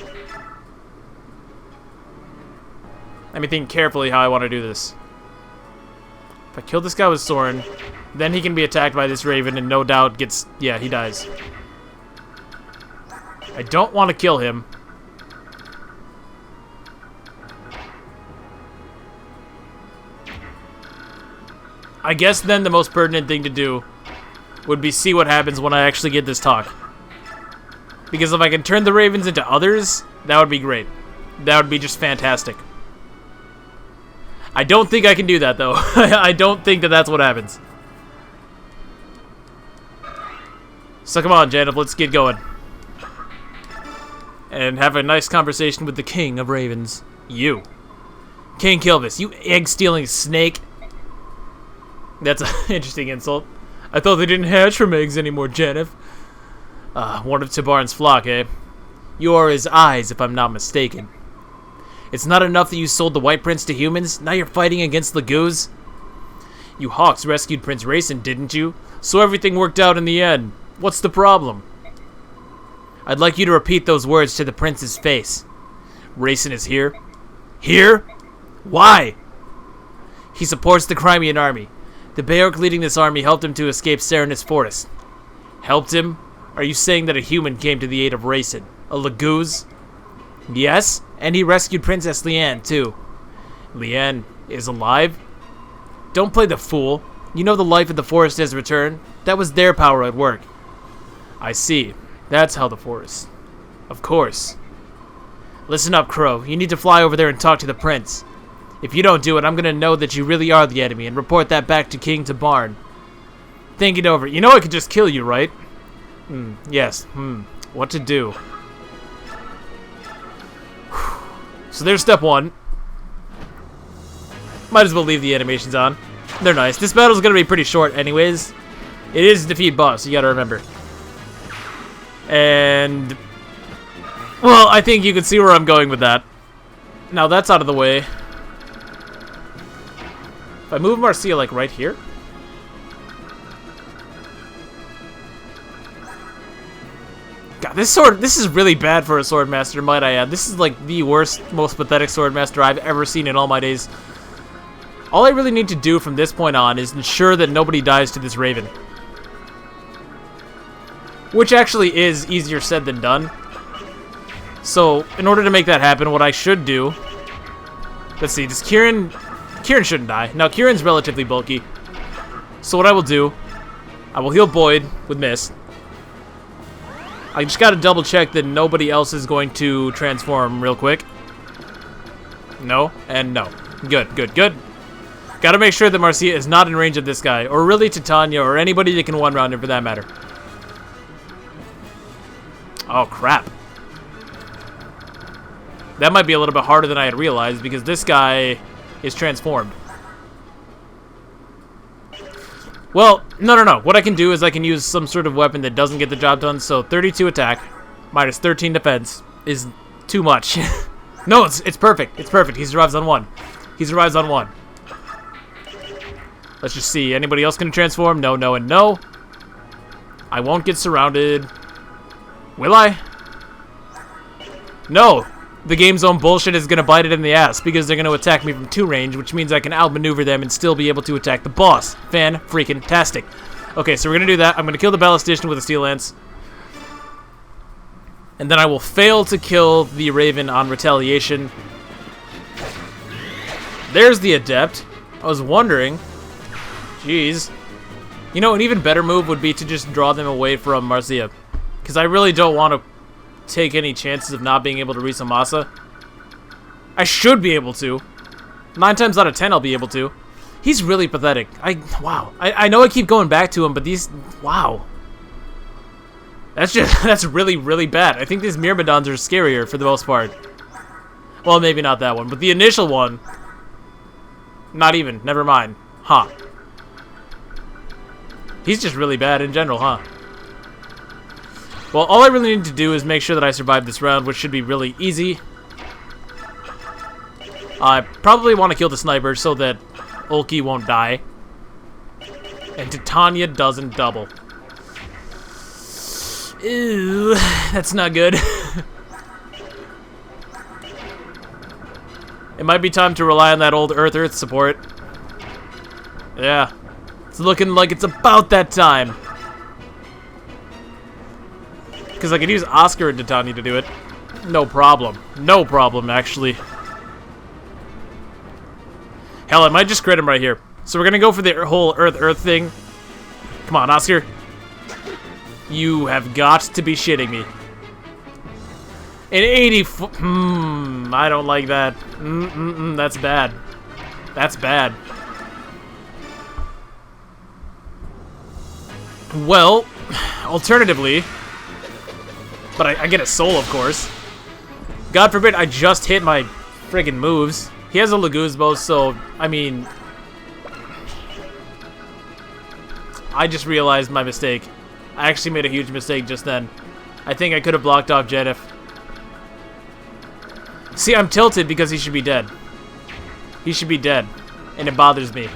[SPEAKER 1] Let me think carefully how I want to do this. If I kill this guy with Soren, then he can be attacked by this Raven and no doubt gets... yeah, he dies. I don't want to kill him. I guess then the most pertinent thing to do would be see what happens when I actually get this talk. Because if I can turn the Ravens into others, that would be great. That would be just fantastic. I don't think I can do that, though. I don't think that that's what happens. So come on, Janeth, let's get going. And have a nice conversation with the King of Ravens. You. King Kilvas, you egg-stealing snake. That's an interesting insult. I thought they didn't hatch from eggs anymore, Janeth. One of Tibarn's flock, eh? You are his eyes, if I'm not mistaken. It's not enough that you sold the White Prince to humans, now you're fighting against Laguz? You Hawks rescued Prince Rayson, didn't you? So everything worked out in the end. What's the problem? I'd like you to repeat those words to the Prince's face. Rayson is here? Here? Why? He supports the Crimean army. The Beorc leading this army helped him to escape Serenus Forest. Helped him? Are you saying that a human came to the aid of Rayson? A Laguz? Yes, and he rescued Princess Leanne, too. Leanne is alive? Don't play the fool. You know the life of the forest has returned. That was their power at work. I see. That's how the forest... Of course. Listen up, Crow. You need to fly over there and talk to the prince. If you don't do it, I'm gonna know that you really are the enemy and report that back to King to Barn. Think it over. You know I could just kill you, right? Yes. What to do? So there's step 1. Might as well leave the animations on. They're nice. This battle's gonna be pretty short anyways. It is defeat boss, you gotta remember. And... well, I think you can see where I'm going with that. Now that's out of the way. If I move Marcia, like, right here... God, this is really bad for a Swordmaster, might I add. This is like the worst, most pathetic Swordmaster I've ever seen in all my days. All I really need to do from this point on is ensure that nobody dies to this Raven. Which actually is easier said than done. So, in order to make that happen, what I should do... let's see, does Kieran... Kieran shouldn't die. Now, Kieran's relatively bulky. So what I will do, I will heal Boyd with Mist. I just gotta double check that nobody else is going to transform real quick. No, and no. Good, good, good. Gotta make sure that Marcia is not in range of this guy, or really Titania, or anybody that can one-round him for that matter. Oh, crap. That might be a little bit harder than I had realized, because this guy is transformed. Well, no. What I can do is I can use some sort of weapon that doesn't get the job done. So 32 attack, minus 13 defense is too much. No, it's perfect. It's perfect. He survives on 1. He survives on 1. Let's just see. Anybody else gonna transform? No, no, and no. I won't get surrounded. Will I? No. The game zone bullshit is gonna bite it in the ass because they're gonna attack me from 2 range, which means I can outmaneuver them and still be able to attack the boss. Fan-freaking-tastic. Okay, so we're gonna do that. I'm gonna kill the Ballistician with a Steel Lance. And then I will fail to kill the Raven on retaliation. There's the Adept. I was wondering. Jeez. You know, an even better move would be to just draw them away from Marcia. Because I really don't want to take any chances of not being able to reach Masa. I should be able to. 9 times out of 10 I'll be able to. He's really pathetic. Wow. I know I keep going back to him, but these... wow. That's really, really bad. I think these Myrmidons are scarier for the most part. Well, maybe not that one, but the initial one... not even. Never mind. Huh. He's just really bad in general, huh? Well, all I really need to do is make sure that I survive this round, which should be really easy. I probably want to kill the sniper so that Ulki won't die. And Titania doesn't double. Ew, that's not good. It might be time to rely on that old Earth support. Yeah. It's looking like it's about that time. Because I could use Oscar and Titania to do it. No problem. No problem, actually. Hell, I might just crit him right here. So we're going to go for the whole Earth thing. Come on, Oscar. You have got to be shitting me. An 80... I don't like that. That's bad. That's bad. Well, alternatively... but I get a soul, of course. God forbid I just hit my friggin' moves. He has a Laguzbo, so, I mean... I just realized my mistake. I actually made a huge mistake just then. I think I could have blocked off Jedif. See, I'm tilted because he should be dead. He should be dead. And it bothers me.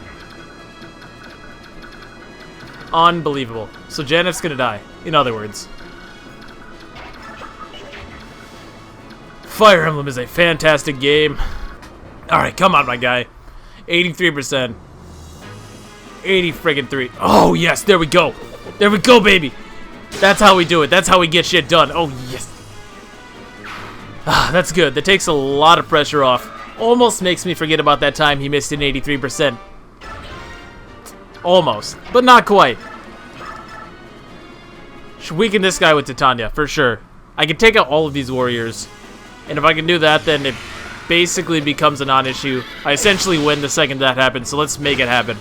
[SPEAKER 1] Unbelievable. So Janeth's gonna die, in other words. Fire Emblem is a fantastic game. Alright, come on, my guy. 83%. 80 friggin' 3. Oh, yes, there we go. There we go, baby. That's how we do it. That's how we get shit done. Oh, yes. Ah, that's good. That takes a lot of pressure off. Almost makes me forget about that time he missed an 83%. Almost, but not quite. Should weaken this guy with Titania, for sure. I can take out all of these warriors. And if I can do that, then it basically becomes a non-issue. I essentially win the second that happens, so let's make it happen.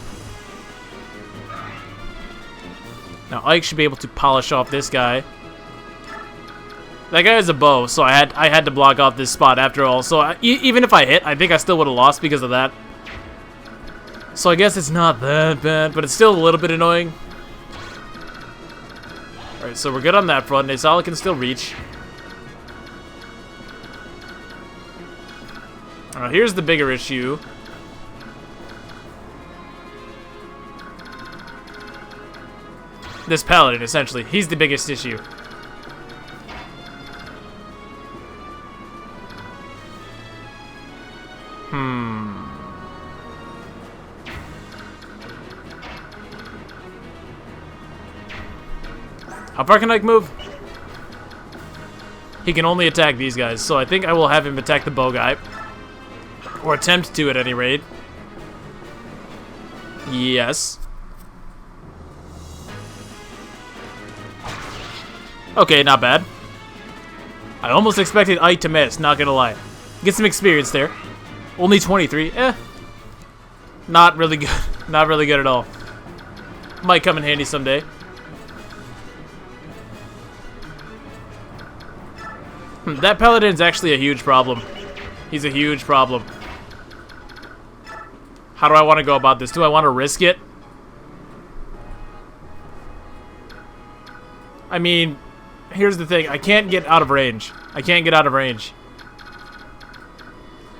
[SPEAKER 1] Now Ike should be able to polish off this guy. That guy has a bow, so I had to block off this spot after all. So even if I hit, I think I still would have lost because of that. So I guess it's not that bad, but it's still a little bit annoying. Alright, so we're good on that front. Nisala can still reach. Here's the bigger issue. This paladin, essentially. He's the biggest issue. How far can Ike move? He can only attack these guys, so I think I will have him attack the bow guy. Or attempt to, at any rate. Yes. Okay, not bad. I almost expected Ike to miss, not gonna lie. Get some experience there. Only 23, Not really good. Not really good at all. Might come in handy someday. That paladin's actually a huge problem. He's a huge problem. How do I want to go about this? Do I want to risk it? I mean, here's the thing. I can't get out of range. I can't get out of range.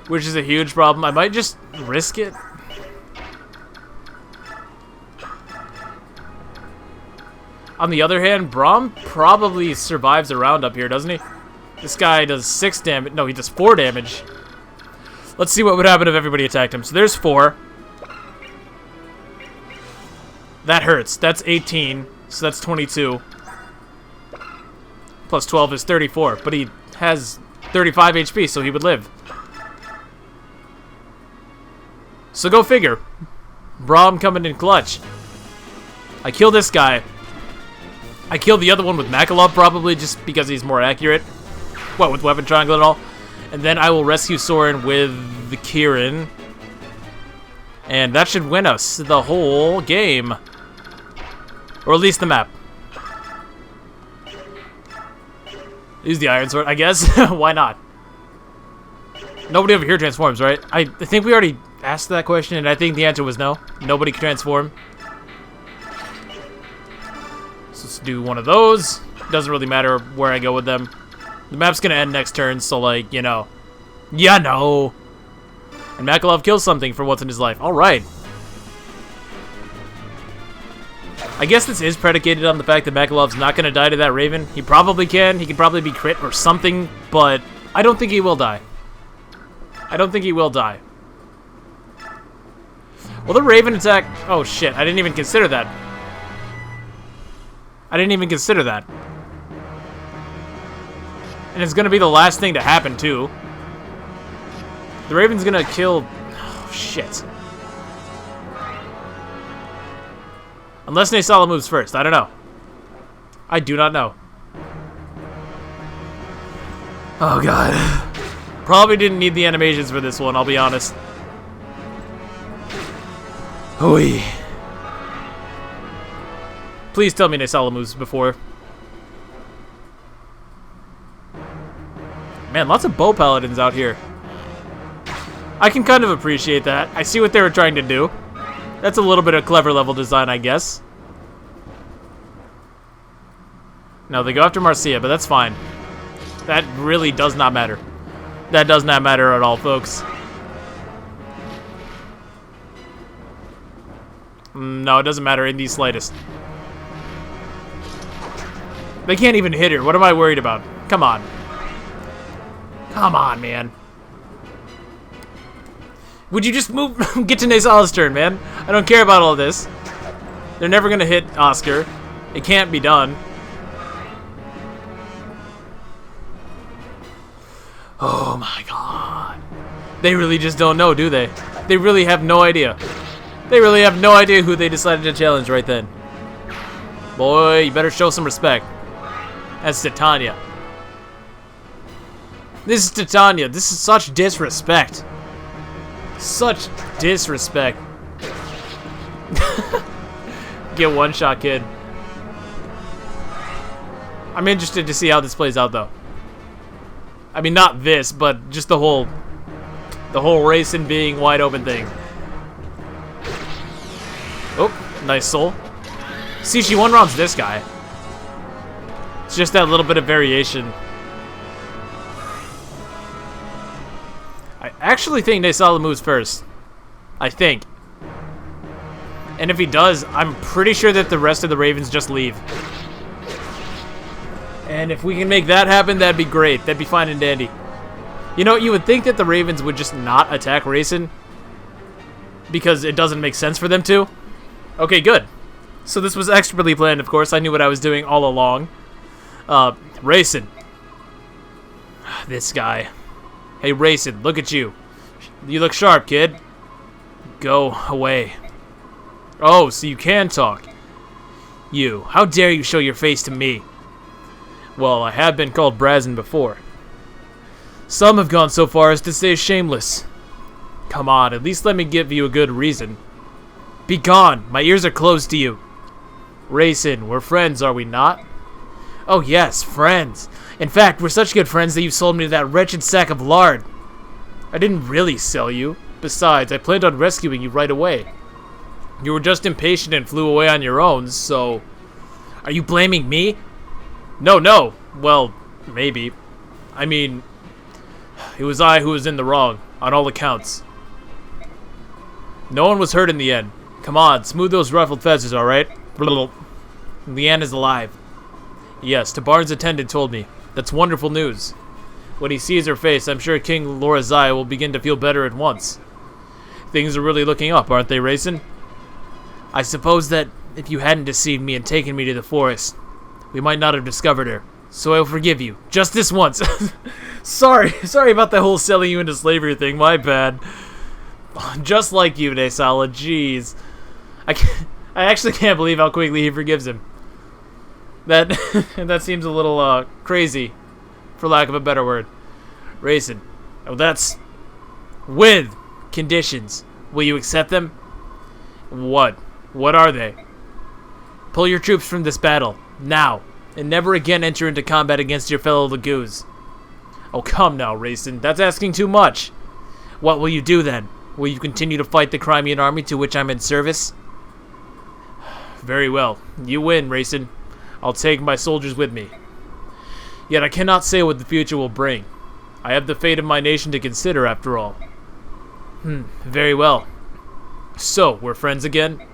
[SPEAKER 1] Which is a huge problem. I might just risk it. On the other hand, Braum probably survives a round up here, doesn't he? This guy does 6 damage. No, he does 4 damage. Let's see what would happen if everybody attacked him. So there's 4. That hurts. That's 18. So that's 22. Plus 12 is 34. But he has 35 HP, so he would live. So go figure. Braum coming in clutch. I kill this guy. I kill the other one with Makalov probably just because he's more accurate. What, with weapon triangle and all? And then I will rescue Soren with the Kieran. And that should win us the whole game. Or at least the map. Use the Iron Sword, I guess. Why not? Nobody over here transforms, right? I think we already asked that question, and I think the answer was no. Nobody can transform. So let's do one of those. Doesn't really matter where I go with them. The map's gonna end next turn, so like, you know. Yeah, no. And Makalov kills something for once in his life. Alright. I guess this is predicated on the fact that Makalov's not gonna die to that Raven. He probably can. He can probably be crit or something, but I don't think he will die. I don't think he will die. Well, the Raven attack... Oh, shit. I didn't even consider that. I didn't even consider that. And it's going to be the last thing to happen, too. The Raven's going to kill... Oh, shit. Unless Nisala moves first. I don't know. I do not know. Oh, God. Probably didn't need the animations for this one, I'll be honest. Hooey. Please tell me Nisala moves before. Man, lots of bow paladins out here. I can kind of appreciate that. I see what they were trying to do. That's a little bit of clever level design, I guess. No, they go after Marcia, but that's fine. That really does not matter. That does not matter at all, folks. No, it doesn't matter in the slightest. They can't even hit her. What am I worried about? Come on. Come on, man. Would you just move? Get to Nisala's turn, man. I don't care about all this. They're never going to hit Oscar. It can't be done. Oh my god. They really just don't know, do they? They really have no idea. They really have no idea who they decided to challenge right then. Boy, you better show some respect. That's Titania. This is Titania. This is such disrespect. Such disrespect. Get one shot, kid. I'm interested to see how this plays out, though. I mean, not this, but just the whole racing being wide open thing. Oh, nice soul. See, she one-rounds this guy. It's just that little bit of variation. I actually think Naysala moves first. I think. And if he does, I'm pretty sure that the rest of the Ravens just leave. And if we can make that happen, that'd be great. That'd be fine and dandy. You know, you would think that the Ravens would just not attack Racing, because it doesn't make sense for them to. Okay, good. So this was expertly planned, of course. I knew what I was doing all along. Racing. This guy. Hey, Racing, look at you. You look sharp, kid. Go away. Oh, so you can talk. You. How dare you show your face to me? Well, I have been called Brazen before. Some have gone so far as to say shameless. Come on, at least let me give you a good reason. Be gone. My ears are closed to you. Racing, we're friends, are we not? Oh yes, friends. In fact, we're such good friends that you sold me to that wretched sack of lard. I didn't really sell you. Besides, I planned on rescuing you right away. You were just impatient and flew away on your own, so... Are you blaming me? No. Well, maybe. I mean, it was I who was in the wrong, on all accounts. No one was hurt in the end. Come on, smooth those ruffled feathers, alright? Leanne is alive. Yes, Tabarn's attendant told me. That's wonderful news. When he sees her face, I'm sure King Lorazai will begin to feel better at once. Things are really looking up, aren't they, Racing? I suppose that if you hadn't deceived me and taken me to the forest, we might not have discovered her. So I will forgive you. Just this once. Sorry about the whole selling you into slavery thing. My bad. Just like you, Naysala. Jeez. I actually can't believe how quickly he forgives him. That seems a little crazy, for lack of a better word. Racing. Oh, that's with conditions. Will you accept them? What? What are they? Pull your troops from this battle now, and never again enter into combat against your fellow Lagoos. Oh, come now, Racing. That's asking too much. What will you do then? Will you continue to fight the Crimean army to which I'm in service? Very well. You win, Racing. I'll take my soldiers with me. Yet I cannot say what the future will bring. I have the fate of my nation to consider, after all. Very well. So, we're friends again?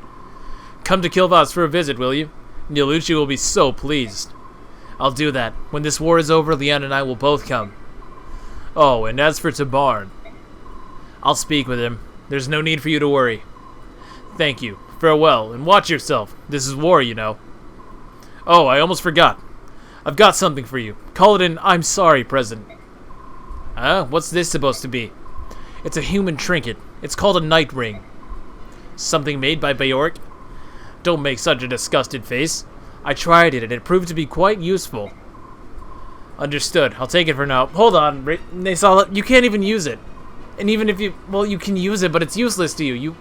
[SPEAKER 1] Come to Kilvas for a visit, will you? Nilucci will be so pleased. I'll do that. When this war is over, Leanne and I will both come. Oh, and as for Tabarn, I'll speak with him. There's no need for you to worry. Thank you. Farewell, and watch yourself. This is war, you know. Oh, I almost forgot. I've got something for you. Call it an I'm sorry present. What's this supposed to be? It's a human trinket. It's called a night ring. Something made by Bjork? Don't make such a disgusted face. I tried it, and it proved to be quite useful. Understood. I'll take it for now. Hold on, Naysala. You can't even use it. And even if you... Well, you can use it, but it's useless to you.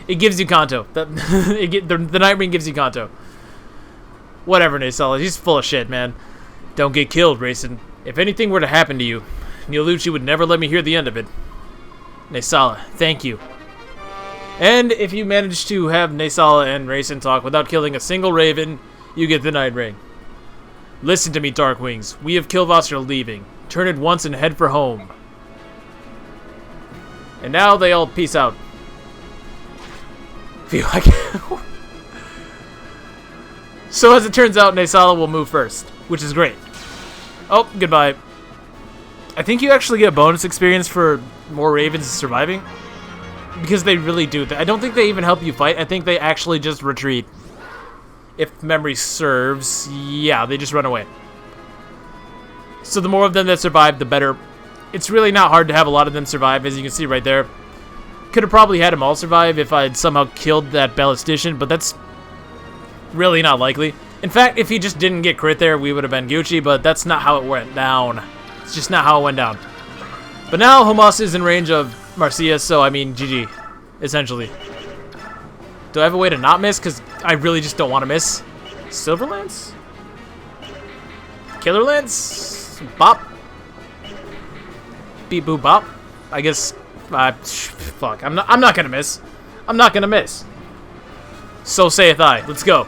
[SPEAKER 1] It gives you Kanto. The night ring gives you Kanto. Whatever, Naysala. He's full of shit, man. Don't get killed, Racing. If anything were to happen to you, Nilucci would never let me hear the end of it. Naysala, thank you. And if you manage to have Naysala and Racing talk without killing a single Raven, you get the Night Ring. Listen to me, Darkwings. We of Kilvas are leaving. Turn it once and head for home. And now they all peace out. Feel like... So as it turns out, Naysala will move first, which is great. Oh, goodbye. I think you actually get bonus experience for more Ravens surviving. Because they really do. I don't think they even help you fight. I think they actually just retreat. If memory serves, yeah, they just run away. So the more of them that survive, the better. It's really not hard to have a lot of them survive, as you can see right there. Could have probably had them all survive if I had somehow killed that ballistician, but that's really not likely. In fact, if he just didn't get crit there, we would have been Gucci, but that's not how it went down. It's just not how it went down. But now Hamas is in range of Marcia, so I mean GG, essentially. Do I have a way to not miss? Because I really just don't want to miss. Silver Lance? Killer Lance? Bop? Beep boop bop? I guess, fuck, I'm not gonna miss. I'm not gonna miss. So saith I. Let's go.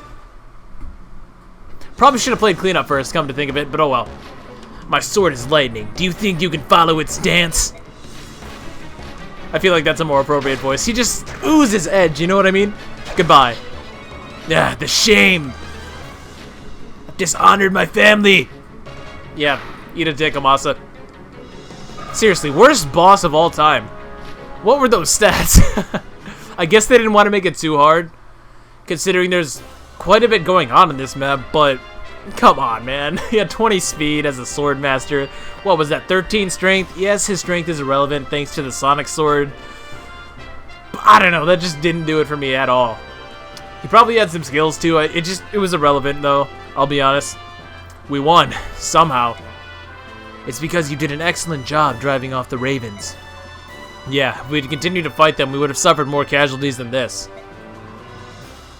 [SPEAKER 1] Probably should have played cleanup first, come to think of it, but oh well. My sword is lightning. Do you think you can follow its dance? I feel like that's a more appropriate voice. He just oozes edge, you know what I mean? Goodbye. Yeah, the shame. I've dishonored my family. Yeah, eat a dick, Amasa. Seriously, worst boss of all time. What were those stats? I guess they didn't want to make it too hard, considering there's quite a bit going on in this map, but come on, man. He had 20 speed as a sword master. What was that, 13 strength? Yes, his strength is irrelevant thanks to the sonic sword. But I don't know, that just didn't do it for me at all. He probably had some skills too. It was irrelevant though, I'll be honest. We won, somehow. It's because you did an excellent job driving off the ravens. Yeah, if we'd continued to fight them, we would have suffered more casualties than this.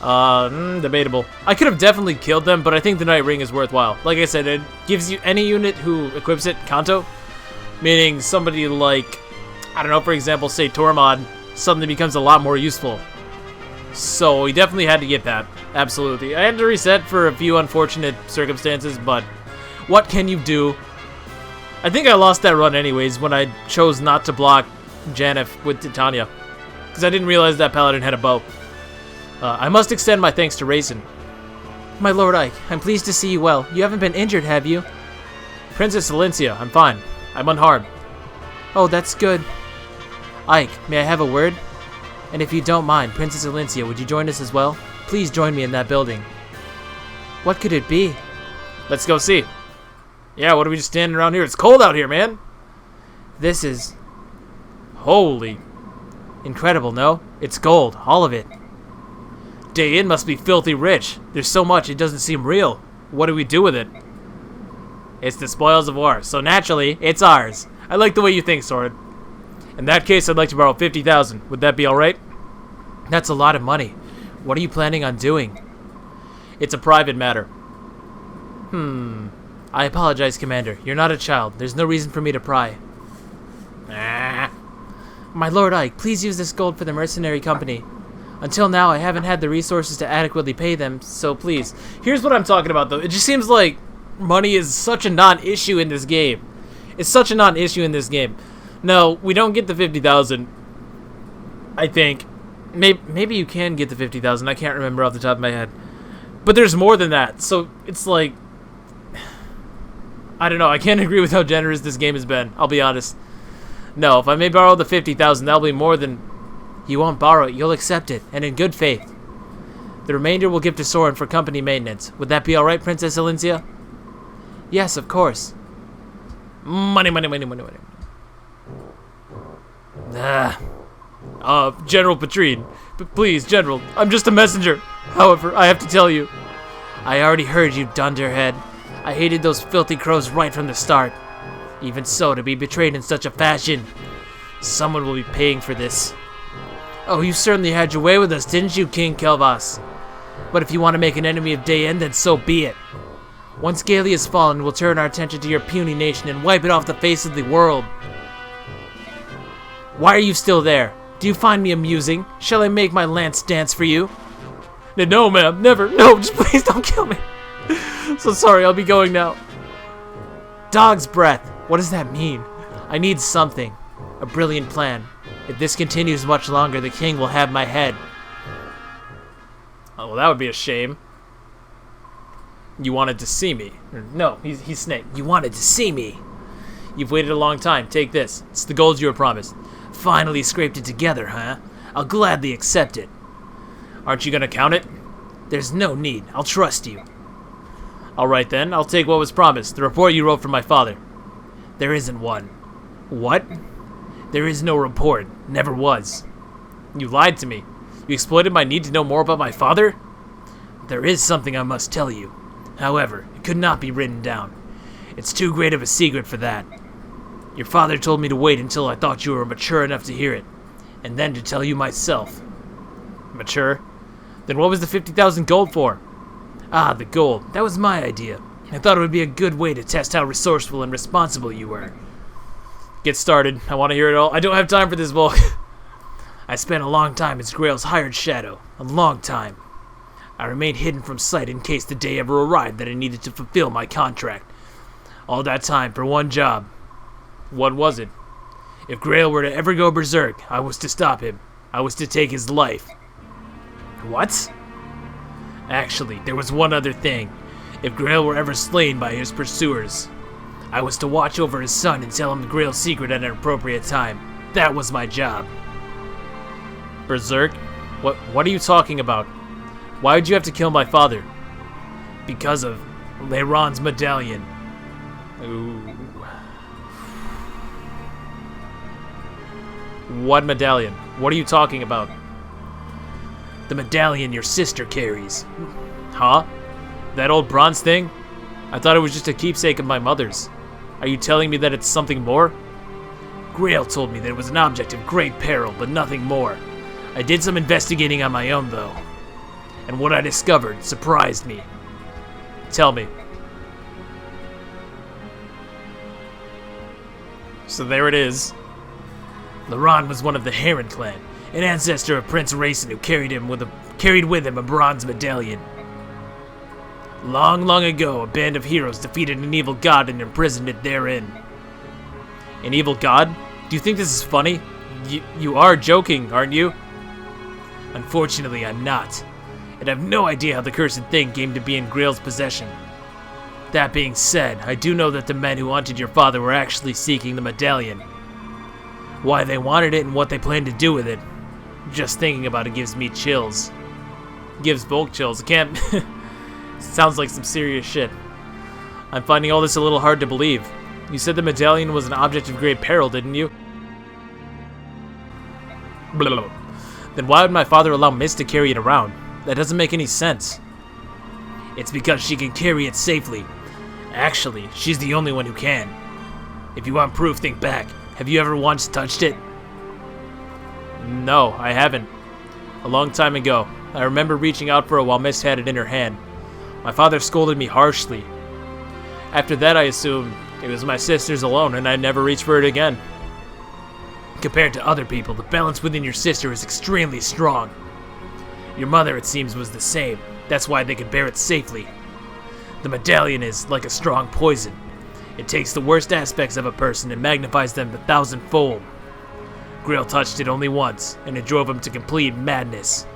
[SPEAKER 1] Debatable. I could have definitely killed them, but I think the Night Ring is worthwhile. Like I said, it gives you any unit who equips it, Kanto. Meaning somebody like, I don't know, for example, say Tormod, suddenly becomes a lot more useful. So we definitely had to get that. Absolutely. I had to reset for a few unfortunate circumstances, but what can you do? I think I lost that run anyways when I chose not to block Janeth with Titania. Because I didn't realize that Paladin had a bow. I must extend my thanks to Raisin. My Lord Ike, I'm pleased to see you well. You haven't been injured, have you? Princess Valencia, I'm fine. I'm unharmed. Oh, that's good. Ike, may I have a word? And if you don't mind, Princess Valencia, would you join us as well? Please join me in that building. What could it be? Let's go see. Yeah, what are we just standing around here? It's cold out here, man. This is... Holy... Incredible, no? It's gold, all of it. Day in must be filthy rich. There's so much, it doesn't seem real. What do we do with it? It's the spoils of war, so naturally, it's ours. I like the way you think, Sword. In that case, I'd like to borrow 50,000. Would that be alright? That's a lot of money. What are you planning on doing? It's a private matter. I apologize, Commander. You're not a child. There's no reason for me to pry. My Lord Ike, please use this gold for the mercenary company. Until now, I haven't had the resources to adequately pay them, so please. Here's what I'm talking about, though. It just seems like money is such a non-issue in this game. It's such a non-issue in this game. No, we don't get the 50,000. I think. Maybe you can get the 50,000. I can't remember off the top of my head. But there's more than that, so it's like... I don't know. I can't agree with how generous this game has been. I'll be honest. No, if I may borrow the 50,000, that'll be more than... You won't borrow it. You'll accept it, and in good faith. The remainder we'll give to Soren for company maintenance. Would that be alright, Princess Valencia? Yes, of course. Money, money, money, money, money. General Petrine. Please, General, I'm just a messenger. However, I have to tell you. I already heard you, dunderhead. I hated those filthy crows right from the start. Even so, to be betrayed in such a fashion. Someone will be paying for this. Oh, you certainly had your way with us, didn't you, King Kilvas? But if you want to make an enemy of Dayen, then so be it. Once Gaeli has fallen, we'll turn our attention to your puny nation and wipe it off the face of the world. Why are you still there? Do you find me amusing? Shall I make my lance dance for you? No, ma'am, never. No, just please don't kill me. So sorry, I'll be going now. Dog's breath. What does that mean? I need something. A brilliant plan. If this continues much longer, the king will have my head. Oh, well, that would be a shame. You wanted to see me. No, he's Snake. You wanted to see me. You've waited a long time. Take this. It's the gold you were promised. Finally scraped it together, huh? I'll gladly accept it. Aren't you gonna count it? There's no need. I'll trust you. Alright then, I'll take what was promised. The report you wrote from my father. There isn't one. What? There is no report. Never was. You lied to me. You exploited my need to know more about my father? There is something I must tell you. However, it could not be written down. It's too great of a secret for that. Your father told me to wait until I thought you were mature enough to hear it, and then to tell you myself. Mature? Then what was the 50,000 gold for? Ah, the gold. That was my idea. I thought it would be a good way to test how resourceful and responsible you were. Get started. I want to hear it all. I don't have time for this, Volk. I spent a long time as Grail's hired shadow. A long time. I remained hidden from sight in case the day ever arrived that I needed to fulfill my contract. All that time for one job. What was it? If Grail were to ever go berserk, I was to stop him. I was to take his life. What? Actually, there was one other thing. If Grail were ever slain by his pursuers, I was to watch over his son and tell him Grail's secret at an appropriate time. That was my job. Berserk? What are you talking about? Why would you have to kill my father? Because of Leiron's medallion. Ooh. What medallion? What are you talking about? The medallion your sister carries. Huh? That old bronze thing? I thought it was just a keepsake of my mother's. Are you telling me that it's something more? Grail told me that it was an object of great peril, but nothing more. I did some investigating on my own, though. And what I discovered surprised me. Tell me. So there it is. Leiron was one of the Heron clan, an ancestor of Prince Rayson who carried with him a bronze medallion. Long, long ago, a band of heroes defeated an evil god and imprisoned it therein. An evil god? Do you think this is funny? You are joking, aren't you? Unfortunately, I'm not. And I have no idea how the cursed thing came to be in Grail's possession. That being said, I do know that the men who hunted your father were actually seeking the medallion. Why they wanted it and what they planned to do with it. Just thinking about it gives me chills. Gives Volk chills. I can't... Sounds like some serious shit. I'm finding all this a little hard to believe. You said the medallion was an object of great peril, didn't you? Blah. Then why would my father allow Mist to carry it around? That doesn't make any sense. It's because she can carry it safely. Actually, she's the only one who can. If you want proof, think back. Have you ever once touched it? No, I haven't. A long time ago, I remember reaching out for it while Mist had it in her hand. My father scolded me harshly. After that, I assumed it was my sister's alone, and I never reached for it again. Compared to other people, the balance within your sister is extremely strong. Your mother, it seems, was the same. That's why they could bear it safely. The medallion is like a strong poison. It takes the worst aspects of a person and magnifies them 1,000-fold. Grail touched it only once, and it drove him to complete madness.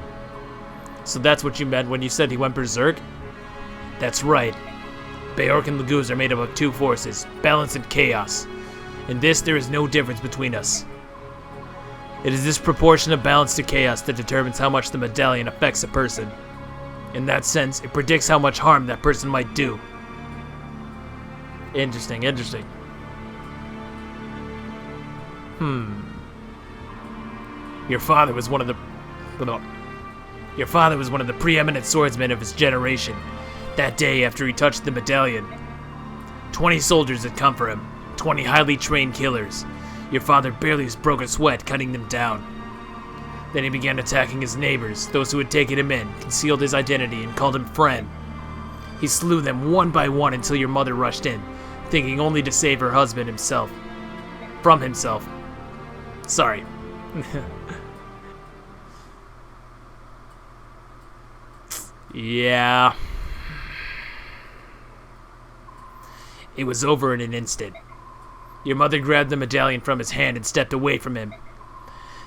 [SPEAKER 1] So that's what you meant when you said he went berserk? That's right. Beork and Laguz are made up of two forces, balance and chaos. In this, there is no difference between us. It is this proportion of balance to chaos that determines how much the medallion affects a person. In that sense, it predicts how much harm that person might do. Interesting. Your father was one of the preeminent swordsmen of his generation. That day after he touched the medallion, 20 soldiers had come for him, 20 highly trained killers. Your father barely broke a sweat cutting them down. Then he began attacking his neighbors, those who had taken him in, concealed his identity, and called him friend. He slew them one by one until your mother rushed in, thinking only to save her husband himself. From himself. Sorry. Yeah. It was over in an instant. Your mother grabbed the medallion from his hand and stepped away from him.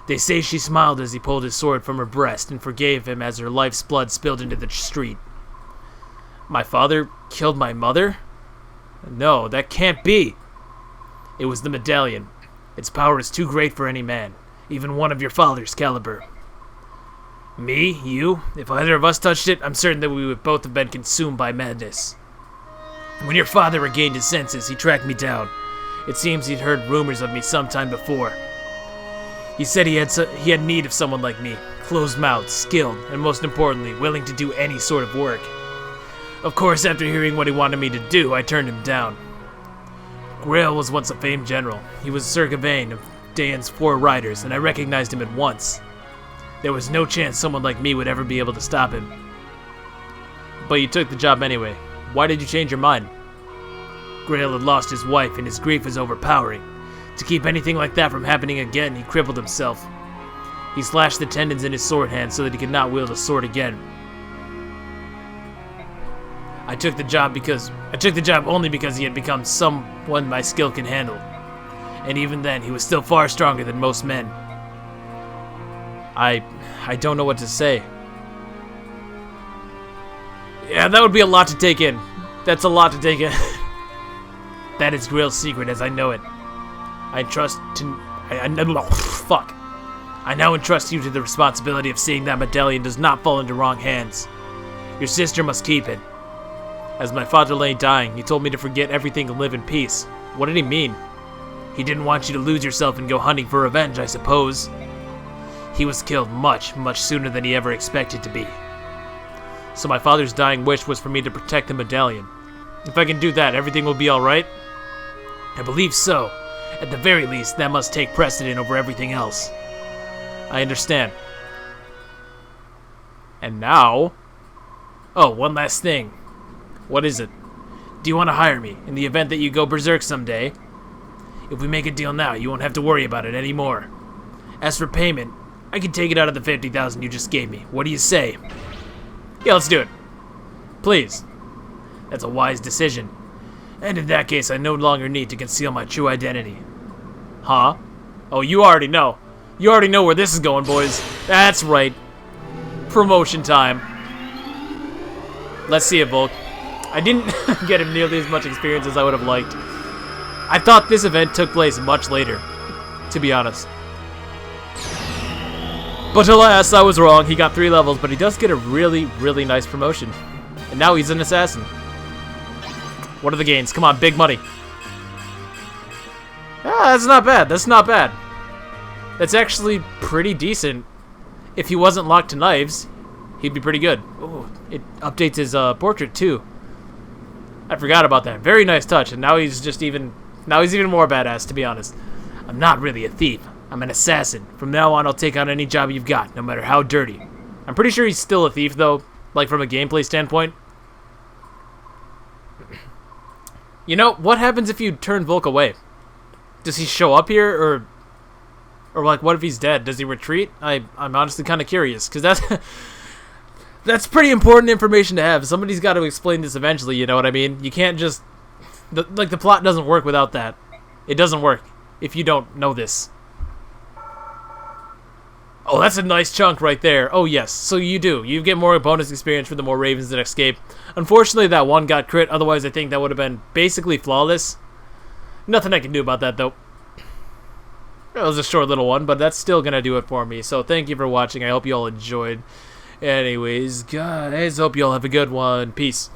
[SPEAKER 1] They say she smiled as he pulled his sword from her breast and forgave him as her life's blood spilled into the street. My father killed my mother? No, that can't be. It was the medallion. Its power is too great for any man, even one of your father's caliber. Me? You? If either of us touched it, I'm certain that we would both have been consumed by madness. When your father regained his senses, he tracked me down. It seems he'd heard rumors of me sometime before. He said he had need of someone like me, closed-mouthed, skilled, and most importantly, willing to do any sort of work. Of course, after hearing what he wanted me to do, I turned him down. Grail was once a famed general. He was Sir Gawain of Dane's 4 riders, and I recognized him at once. There was no chance someone like me would ever be able to stop him. But you took the job anyway. Why did you change your mind? Grail had lost his wife, and his grief was overpowering. To keep anything like that from happening again, he crippled himself. He slashed the tendons in his sword hand so that he could not wield a sword again. I took the job only because he had become someone my skill can handle. And even then, he was still far stronger than most men. I don't know what to say. Yeah, that would be a lot to take in. That's a lot to take in. That is Grail's secret as I know it. I now entrust you to the responsibility of seeing that medallion does not fall into wrong hands. Your sister must keep it. As my father lay dying, he told me to forget everything and live in peace. What did he mean? He didn't want you to lose yourself and go hunting for revenge, I suppose. He was killed much, much sooner than he ever expected to be. So my father's dying wish was for me to protect the medallion. If I can do that, everything will be alright? I believe so. At the very least, that must take precedent over everything else. I understand. And now... Oh, one last thing. What is it? Do you want to hire me in the event that you go berserk someday? If we make a deal now, you won't have to worry about it anymore. As for payment, I can take it out of the 50,000 you just gave me. What do you say? Yeah, let's do it. Please. That's a wise decision. And in that case, I no longer need to conceal my true identity. Huh? Oh, you already know. You already know where this is going, boys. That's right. Promotion time. Let's see it, Volk. I didn't get him nearly as much experience as I would have liked. I thought this event took place much later, to be honest. But alas, I was wrong. He got 3 levels, but he does get a really, really nice promotion. And now he's an assassin. What are the gains? Come on, big money. Ah, that's not bad. That's not bad. That's actually pretty decent. If he wasn't locked to knives, he'd be pretty good. Oh, it updates his portrait too. I forgot about that. Very nice touch, and now he's even more badass, to be honest. I'm not really a thief. I'm an assassin. From now on, I'll take on any job you've got, no matter how dirty. I'm pretty sure he's still a thief, though, like from a gameplay standpoint. You know, what happens if you turn Volk away? Does he show up here, or like, what if he's dead? Does he retreat? I'm honestly kind of curious, because that's pretty important information to have. Somebody's got to explain this eventually, you know what I mean? You can't just... the plot doesn't work without that. It doesn't work if you don't know this. Oh, that's a nice chunk right there. Oh, yes. So you do. You get more bonus experience for the more ravens that escape. Unfortunately, that one got crit. Otherwise, I think that would have been basically flawless. Nothing I can do about that, though. It was a short little one, but that's still going to do it for me. So thank you for watching. I hope you all enjoyed. Anyways, guys, hope you all have a good one. Peace.